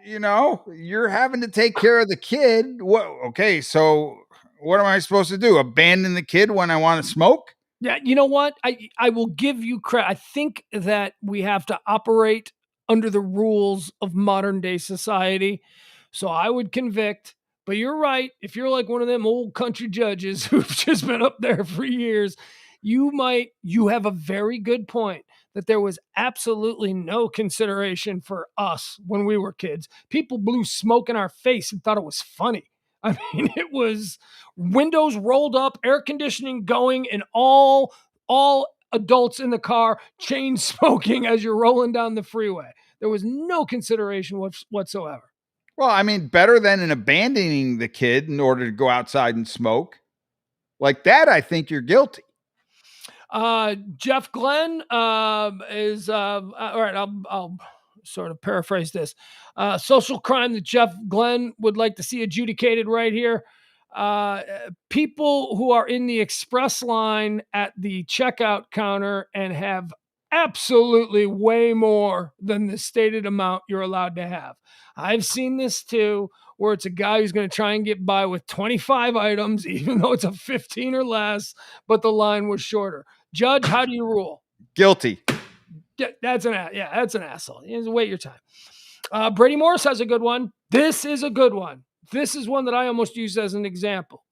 You know, you're having to take care of the kid. Okay, so what am I supposed to do? Abandon the kid when I want to smoke? Yeah, you know what? I will give you credit. I think that we have to operate under the rules of modern day society. So I would convict, but you're right. If you're like one of them old country judges who've just been up there for years, you have a very good point that there was absolutely no consideration for us when we were kids. People blew smoke in our face and thought it was funny. I mean, it was windows rolled up, air conditioning going, and all adults in the car chain smoking as you're rolling down the freeway. There was no consideration whatsoever. Well, I mean, better than in abandoning the kid in order to go outside and smoke. Like that, I think you're guilty. Jeff Glenn is all right. I'll sort of paraphrase this. Social crime that Jeff Glenn would like to see adjudicated right here. People who are in the express line at the checkout counter and have absolutely way more than the stated amount you're allowed to have. I've seen this too, where it's a guy who's going to try and get by with 25 items, even though it's a 15 or less, but the line was shorter. Judge, how do you rule? Guilty. That's an asshole. Wait your time. Brady Morris has a good one. This is a good one. This is one that I almost use as an example.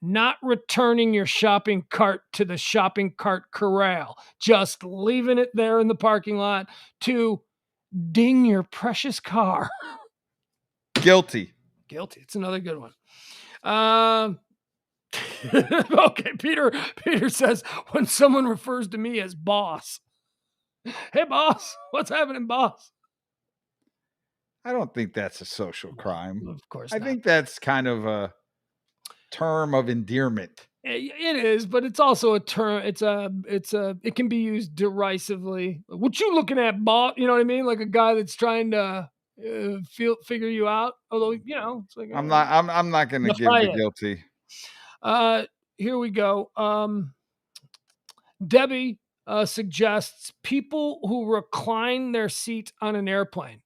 Not returning your shopping cart to the shopping cart corral, just leaving it there in the parking lot to ding your precious car. Guilty. Guilty. It's another good one. Okay, Peter says, when someone refers to me as boss. Hey, boss, what's happening, boss? I don't think that's a social crime. Of course I not. think that's kind of a term of endearment. It is, but it's also a term. It can be used derisively. What you looking at, boss? You know what I mean? Like a guy that's trying to figure you out. Although, it's like I'm not going to give the guilty. Here we go. Debbie suggests people who recline their seat on an airplane.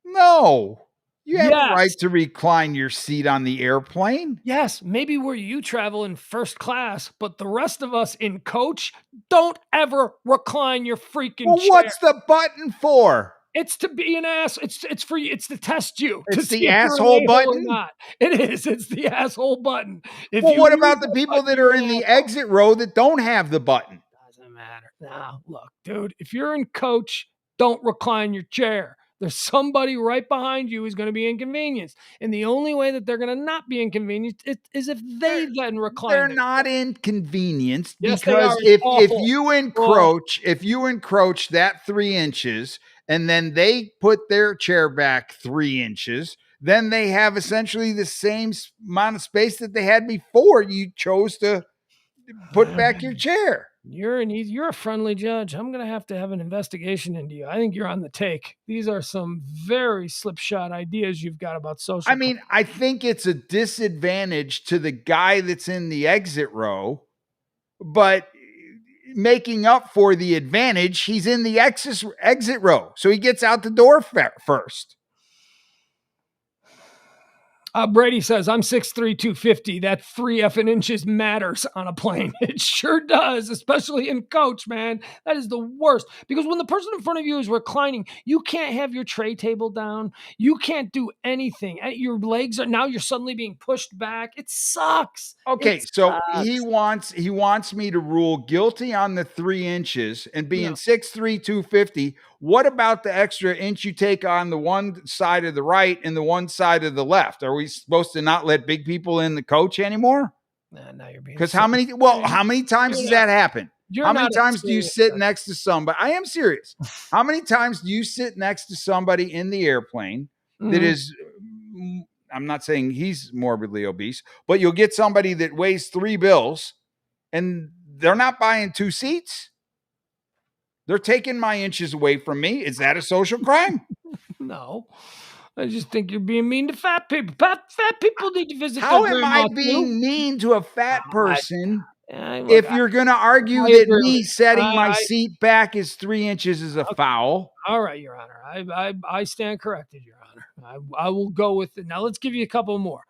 No. You have a right to recline your seat on the airplane. Yes, maybe where you travel in first class, but the rest of us in coach, don't ever recline your freaking chair. What's the button for? It's to be an ass. It's for you. It's to test you. It's the asshole button? Not. It is. It's the asshole button. What about the people that are in the exit row that don't have the button? Doesn't matter. No, look, dude, if you're in coach, don't recline your chair. There's somebody right behind you who's going to be inconvenienced. And the only way that they're going to not be inconvenienced is if they then recline. They're not inconvenienced because if you encroach that 3 inches and then they put their chair back 3 inches, then they have essentially the same amount of space that they had before you chose to put back your chair. You're a friendly judge. I'm going to have an investigation into you. I think you're on the take. These are some very slipshod ideas you've got about social. I mean, I think it's a disadvantage to the guy that's in the exit row, but making up for the advantage, he's in the exit row. So he gets out the door first. Brady says, I'm 6'3", 250. That 3 effing inches matters on a plane. It sure does, especially in coach, man. That is the worst. Because when the person in front of you is reclining, you can't have your tray table down. You can't do anything. Your legs you're suddenly being pushed back. It sucks. Okay, so he wants me to rule guilty on the 3 inches and being 6'3", 250. What about the extra inch you take on the one side of the right and the one side of the left? Are we supposed to not let big people in the coach anymore? Now you're being. Because how many times does that happen? How many times do you sit next to somebody? I am serious. How many times do you sit next to somebody in the airplane that is, I'm not saying he's morbidly obese, but you'll get somebody that weighs 3 bills and they're not buying 2 seats. They're taking my inches away from me. Is that a social crime? No. I just think you're being mean to fat people. Fat people need to visit. How am I being mean to a fat person if you're going to argue that me setting my seat back is 3 inches is a foul? All right, Your Honor. I stand corrected, Your Honor. I will go with it. Now let's give you a couple more.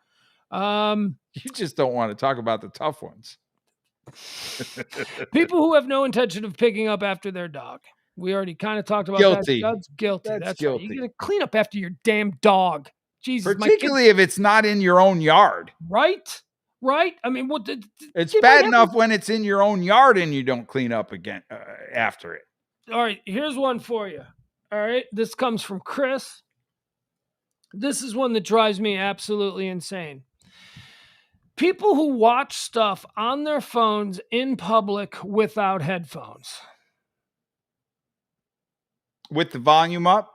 You just don't want to talk about the tough ones. People who have no intention of picking up after their dog. We already kind of talked about Guilty. that. That's guilty. That's right. guilty. You got to clean up after your damn dog. Jesus, particularly if it's not in your own yard. Right? I mean, what? It's bad enough when it's in your own yard and you don't clean up again after it. All right, here's one for you. All right, this comes from Chris. This is one that drives me absolutely insane. People who watch stuff on their phones in public without headphones. With the volume up?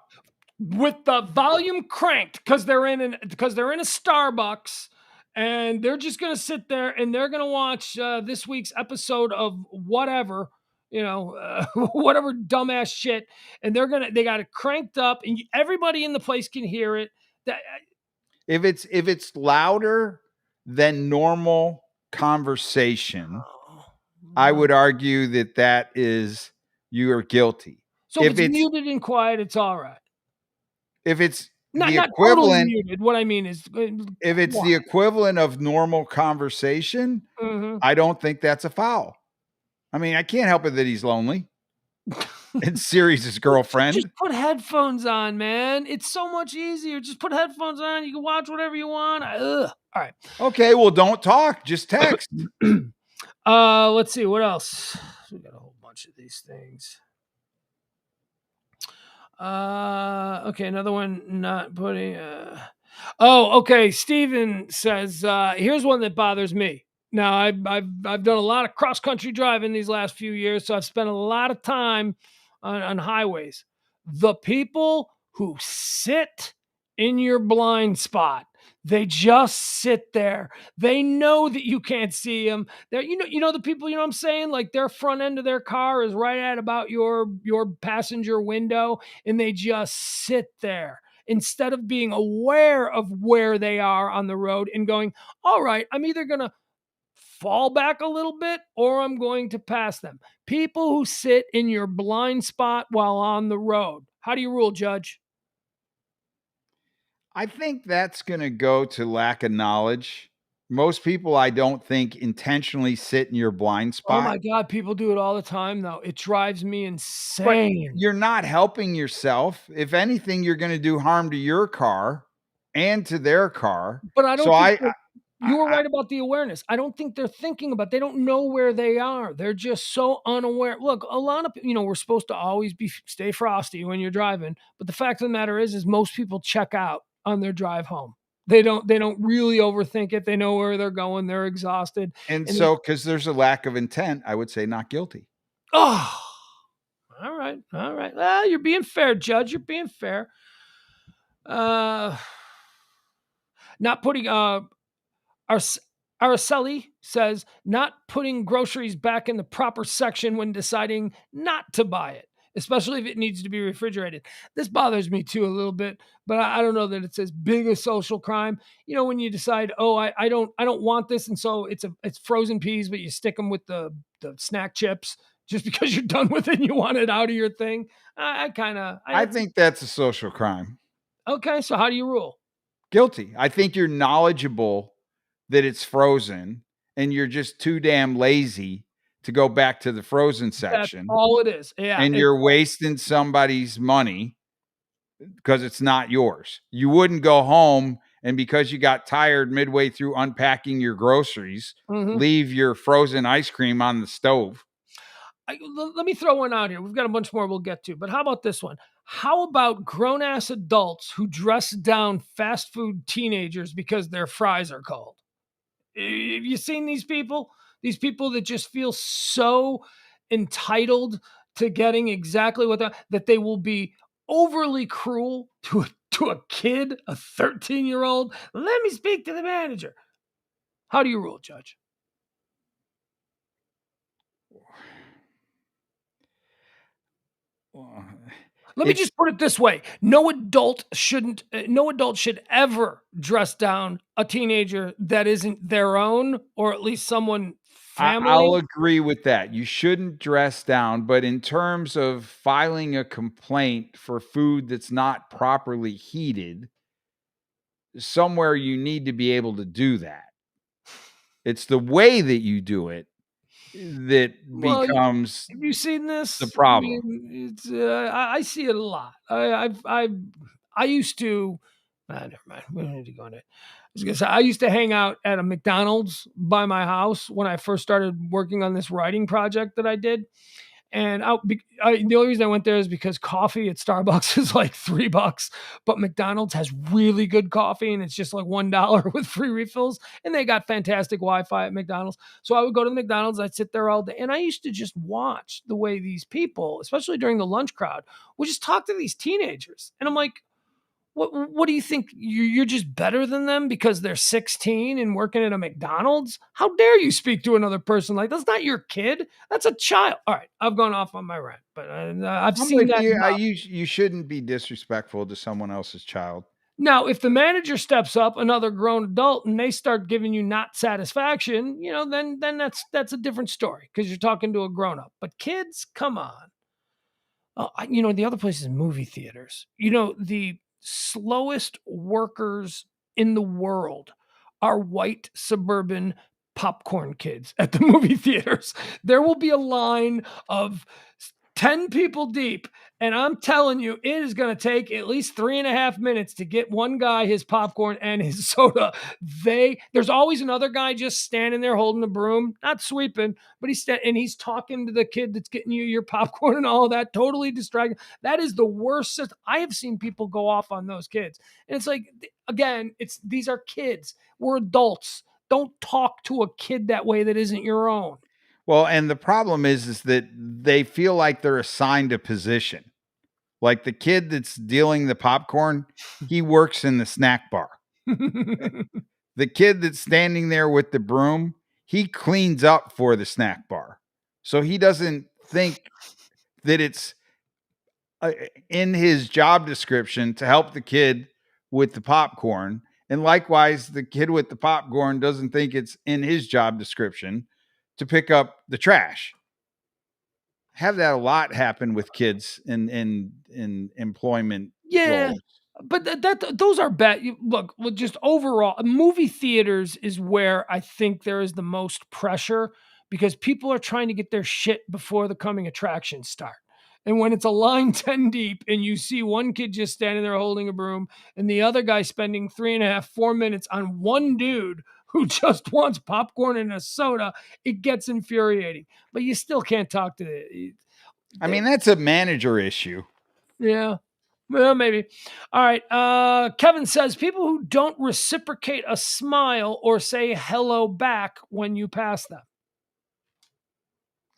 With the volume cranked because they're in a Starbucks and they're just going to sit there and they're going to watch this week's episode of whatever, whatever dumbass shit, and they got it cranked up and everybody in the place can hear it. If it's louder than normal conversation, I would argue that is you are guilty. So if it's muted and quiet, it's all right. If it's not equivalent, totally muted, what I mean is, if it's the equivalent of normal conversation, I don't think that's a foul. I mean, I can't help it that he's lonely. And Siri's his girlfriend. Just put headphones on, man. It's so much easier. Just put headphones on. You can watch whatever you want. All right. Okay, well, don't talk. Just text. Let's see. What else? We got a whole bunch of these things. Okay, another one not putting. Okay. Steven says, here's one that bothers me. Now, I've done a lot of cross country driving these last few years, so I've spent a lot of time on highways. The people who sit in your blind spot, they just sit there. They know that you can't see them. They're, the people, what I'm saying? Like their front end of their car is right at about your passenger window, and they just sit there instead of being aware of where they are on the road and going, all right, I'm either going to fall back a little bit or I'm going to pass them. People who sit in your blind spot while on the road. How do you rule, Judge? I think that's going to go to lack of knowledge. Most people, I don't think, intentionally sit in your blind spot. Oh my God, people do it all the time, though. It drives me insane. But you're not helping yourself. If anything, you're going to do harm to your car and to their car. But I don't think you were right about the awareness. I don't think they're thinking about it. They don't know where they are. They're just so unaware. Look, a lot of, we're supposed to always stay frosty when you're driving. But the fact of the matter is most people check out on their drive home. They don't really overthink it. They know where they're going. They're exhausted. And so, because there's a lack of intent, I would say not guilty. Oh, all right. Well, you're being fair, Judge. You're being fair. Not putting, Araceli says, not putting groceries back in the proper section when deciding not to buy it, especially if it needs to be refrigerated. This bothers me too a little bit, but I don't know that it's as big a social crime. When you decide, I don't want this, and so it's frozen peas, but you stick them with the snack chips just because you're done with it and you want it out of your thing. I think that's a social crime. Okay, so how do you rule? Guilty. I think you're knowledgeable that it's frozen and you're just too damn lazy to go back to the frozen section. That's all it is. Yeah. And you're wasting somebody's money because it's not yours. You wouldn't go home and because you got tired midway through unpacking your groceries, leave your frozen ice cream on the stove. Let me throw one out here. We've got a bunch more we'll get to, but how about this one? How about grown-ass adults who dress down fast food teenagers because their fries are cold? Have you seen these people? These people that just feel so entitled to getting exactly what that they will be overly cruel to a kid, a 13-year-old. Let me speak to the manager. How do you rule, Judge? Let me just put it this way. No adult should ever dress down a teenager that isn't their own, or at least someone family. I'll agree with that. You shouldn't dress down, but in terms of filing a complaint for food that's not properly heated, somewhere you need to be able to do that. It's the way that you do it that becomes Have you seen this? the problem. I mean, it's I see it a lot. I used to. Never mind. We don't need to go into it. I was gonna say I used to hang out at a McDonald's by my house when I first started working on this writing project that I did. And the only reason I went there is because coffee at Starbucks is like $3, but McDonald's has really good coffee and it's just like $1 with free refills. And they got fantastic Wi-Fi at McDonald's. So I would go to the McDonald's, I'd sit there all day, and I used to just watch the way these people, especially during the lunch crowd, would just talk to these teenagers. And I'm like, what do you think? You're just better than them because they're 16 and working at a McDonald's? How dare you speak to another person like that's not your kid? That's a child. All right, I've gone off on my rant, but I've I'm seen with that. you. You shouldn't be disrespectful to someone else's child. Now, if the manager steps up, another grown adult, and they start giving you not satisfaction, then that's a different story because you're talking to a grown up. But kids, come on. The other place is movie theaters. The slowest workers in the world are white suburban popcorn kids at the movie theaters. There will be a line of 10 people deep. And I'm telling you, it is going to take at least 3.5 minutes to get one guy his popcorn and his soda. There's always another guy just standing there holding a broom, not sweeping, but he's talking to the kid that's getting you your popcorn and all of that, totally distracting. That is the worst. I have seen people go off on those kids. And it's like, again, these are kids. We're adults. Don't talk to a kid that way that isn't your own. Well, and the problem is that they feel like they're assigned a position. Like the kid that's dealing the popcorn, he works in the snack bar. The kid that's standing there with the broom, he cleans up for the snack bar. So he doesn't think that it's in his job description to help the kid with the popcorn. And likewise, the kid with the popcorn doesn't think it's in his job description to pick up the trash. Have that a lot happen with kids in employment. Yeah, roles. but those are bad. Look, just overall, movie theaters is where I think there is the most pressure because people are trying to get their shit before the coming attractions start. And when it's a line 10 deep and you see one kid just standing there holding a broom and the other guy spending 3.5, 4 minutes on one dude who just wants popcorn and a soda, it gets infuriating. But you still can't talk to I mean, that's a manager issue. Yeah. Well, maybe. All right. Kevin says people who don't reciprocate a smile or say hello back when you pass them.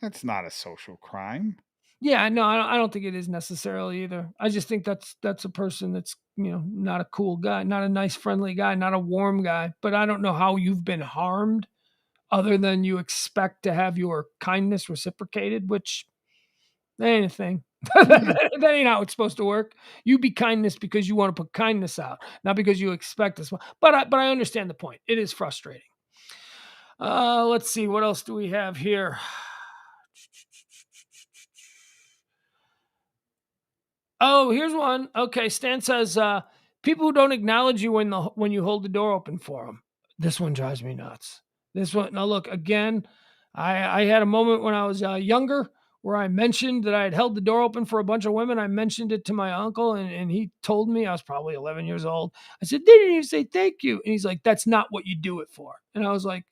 That's not a social crime. Yeah, no, I don't think it is necessarily either. I just think that's a person that's not a cool guy, not a nice, friendly guy, not a warm guy. But I don't know how you've been harmed, other than you expect to have your kindness reciprocated, which ain't a thing. That ain't how it's supposed to work. You be kindness because you want to put kindness out, not because you expect this. But I understand the point. It is frustrating. Let's see. What else do we have here? Oh, here's one. Okay, Stan says people who don't acknowledge you when you hold the door open for them. This one drives me nuts. This one. Now look again. I had a moment when I was younger where I mentioned that I had held the door open for a bunch of women. I mentioned it to my uncle, and he told me, I was probably 11 years old. I said, "Didn't you say thank you?" And he's like, "That's not what you do it for." And I was like,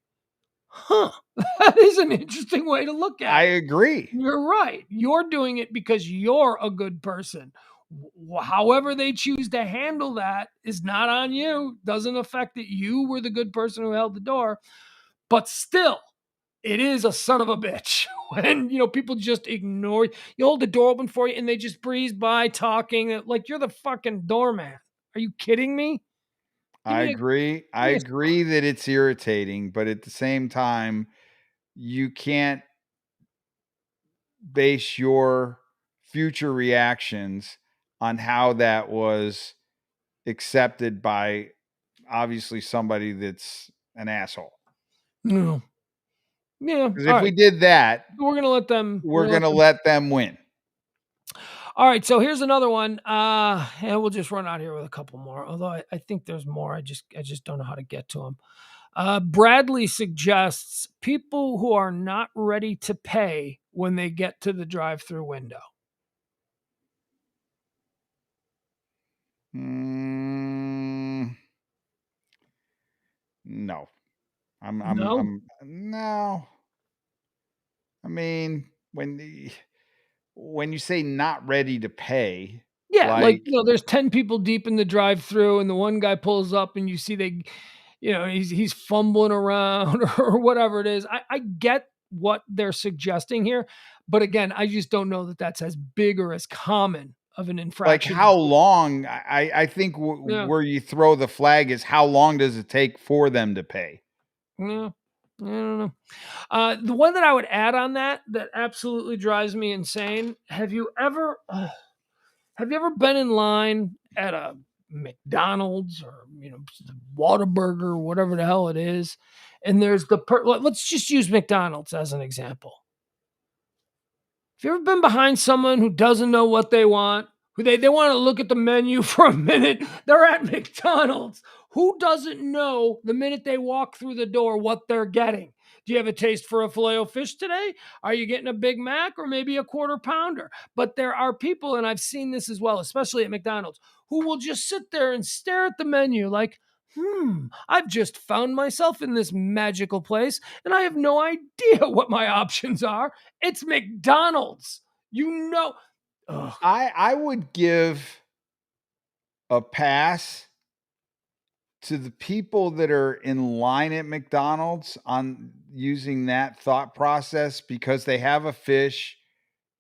"Huh, that is an interesting way to look at it." I agree. You're right. You're doing it because you're a good person. However they choose to handle that is not on you. Doesn't affect that you were the good person who held the door. But still, it is a son of a bitch when people just ignore you. You hold the door open for you and they just breeze by talking like you're the fucking doorman. Are you kidding me? I agree. I agree that it's irritating, but at the same time, you can't base your future reactions on how that was accepted by obviously somebody that's an asshole. No. Yeah. Because if we did that, we're gonna let them. We're gonna let them win. All right, so here's another one. And we'll just run out here with a couple more. Although I think there's more. I just don't know how to get to them. Bradley suggests people who are not ready to pay when they get to the drive-through window. No. No? No. I mean, when you say not ready to pay, Yeah, like, like there's 10 people deep in the drive-through and the one guy pulls up and you see he's fumbling around or whatever it is. I get what they're suggesting here, but again, I just don't know that that's as big or as common of an infraction. how long? I think Yeah. where you throw the flag is how long does it take for them to pay? Yeah, I don't know. The one that I would add on that absolutely drives me insane. Have you ever been in line at a McDonald's or Whataburger, whatever the hell it is, and there's let's just use McDonald's as an example. Have you ever been behind someone who doesn't know what they want? Who they want to look at the menu for a minute? They're at McDonald's. Who doesn't know the minute they walk through the door what they're getting? Do you have a taste for a Filet-O-Fish today? Are you getting a Big Mac or maybe a quarter pounder? But there are people, and I've seen this as well, especially at McDonald's, who will just sit there and stare at the menu like, I've just found myself in this magical place and I have no idea what my options are. It's McDonald's. Ugh. I would give a pass to the people that are in line at McDonald's on using that thought process because they have a fish,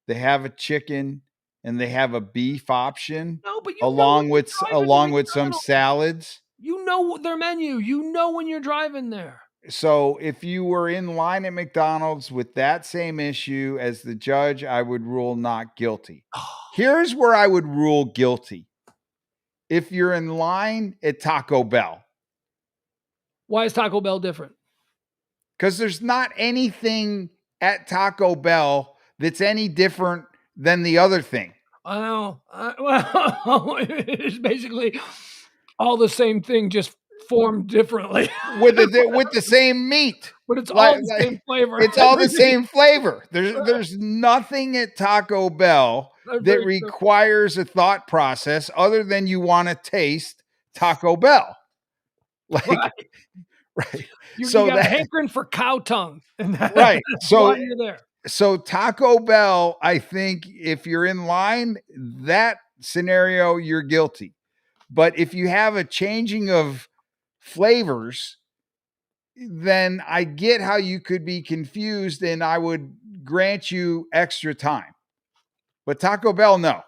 they have a chicken, and they have a beef option No, but along with some McDonald's. salads. You know their menu. You know when you're driving there. So if you were in line at McDonald's with that same issue as the judge, I would rule not guilty. Here's where I would rule guilty. If you're in line at Taco Bell. Why is Taco Bell different? Because there's not anything at Taco Bell that's any different than the other thing. I know. Well, it's basically all the same thing, just formed differently. with the same meat. But it's all the same flavor. It's all the same flavor. There's nothing at Taco Bell that requires a thought process other than you want to taste Taco Bell. Right. You got a hankering for cow tongue. Right. So you're there. So Taco Bell, I think if you're in line, that scenario, you're guilty. But if you have a changing of flavors, then I get how you could be confused and I would grant you extra time. But Taco Bell, no.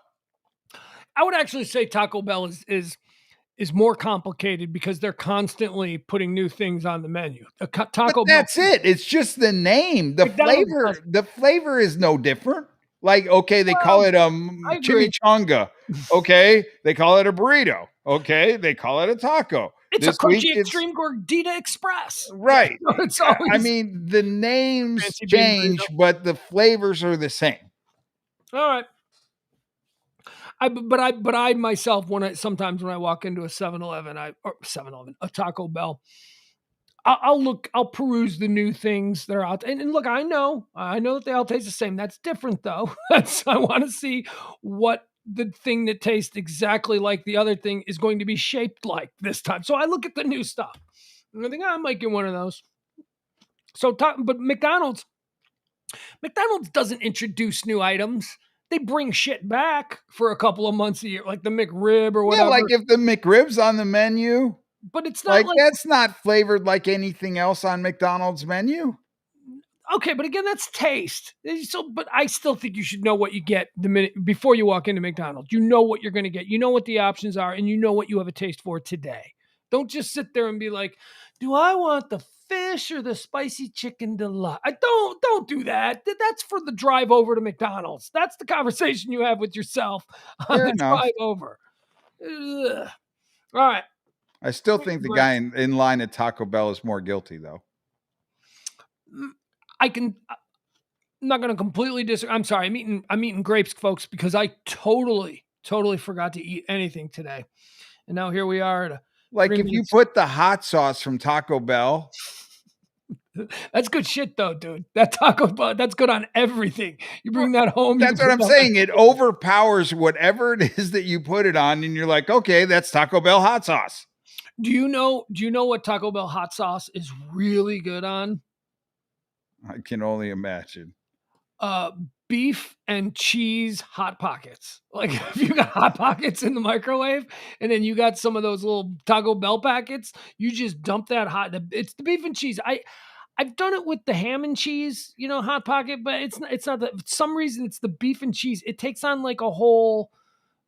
I would actually say Taco Bell is more complicated because they're constantly putting new things on the menu. That's it. It's just the name. The flavor is no different. Like, okay, they call it a chimichanga. Okay, they call it a burrito. Okay, they call it a taco. It's a crunchy extreme gordita express. Right. It's always, I mean, the names change, but the flavors are the same. All right. But I myself, sometimes when I walk into a 7-Eleven, a Taco Bell, I'll peruse the new things that are out there. And look, I know that they all taste the same. That's different though. I want to see what the thing that tastes exactly like the other thing is going to be shaped like this time. So I look at the new stuff. And I think I might get one of those. But McDonald's doesn't introduce new items. They bring shit back for a couple of months a year, like the McRib or whatever. Yeah, like if the McRib's on the menu. But it's not like that's not flavored like anything else on McDonald's menu. Okay, but again, that's taste. But I still think you should know what you get the minute before you walk into McDonald's. You know what you're going to get. You know what the options are, and you know what you have a taste for today. Don't just sit there and be like, "Do I want the fish or the spicy chicken delight?" Don't do that. That's for the drive over to McDonald's. That's the conversation you have with yourself on the drive over. Ugh. All right. I still think the guy in line at Taco Bell is more guilty, though. not going to completely disagree. I'm sorry. I'm eating grapes, folks, because I totally forgot to eat anything today. And now here we are at Like if you put the hot sauce from Taco Bell. That's good shit though, dude. That Taco Bell, that's good on everything. You bring that home. That's what I'm saying. It overpowers whatever it is that you put it on, and you're like, okay, that's Taco Bell hot sauce. Do you know what Taco Bell hot sauce is really good on? I can only imagine. Beef and cheese Hot Pockets. Like if you got Hot Pockets in the microwave and then you got some of those little Taco Bell packets, you just dump that it's the beef and cheese. I've done it with the ham and cheese, Hot Pocket, but it's not for some reason it's the beef and cheese. It takes on like a whole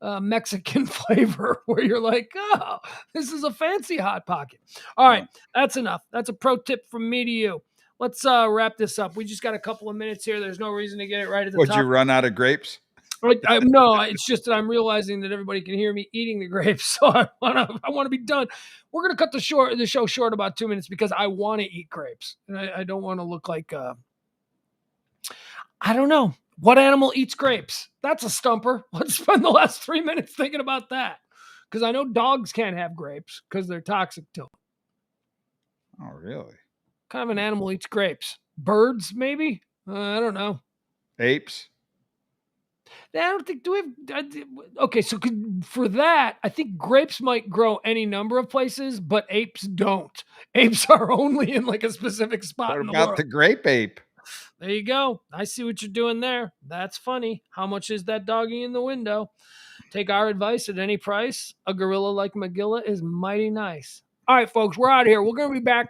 Mexican flavor where you're like, oh, this is a fancy Hot Pocket. All right, that's enough. That's a pro tip from me to you. Let's wrap this up. We just got a couple of minutes here. There's no reason to get it right at the top. Would you run out of grapes? No, it's just that I'm realizing that everybody can hear me eating the grapes, so I want to be done. We're gonna cut the show short about 2 minutes because I want to eat grapes, and I don't want to look like I don't know what animal eats grapes. That's a stumper. Let's spend the last 3 minutes thinking about that because I know dogs can't have grapes because they're toxic to them. Oh, really? Kind of an animal eats grapes? Birds, maybe? I don't know. Apes? I don't think, okay, so for that, I think grapes might grow any number of places, but apes don't. Apes are only in like a specific spot in the world. What about the grape ape? There you go. I see what you're doing there. That's funny. How much is that doggy in the window? Take our advice at any price. A gorilla like Magilla is mighty nice. All right, folks, we're out of here. We're going to be back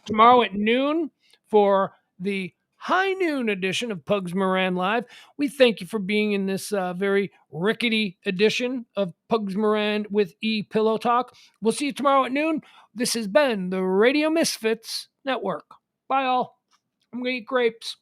tomorrow at noon for the high noon edition of Pugs Moran Live. We thank you for being in this very rickety edition of Pugs Moran with Pillow Talk. We'll see you tomorrow at noon. This has been the Radio Misfits Network. Bye, all. I'm going to eat grapes.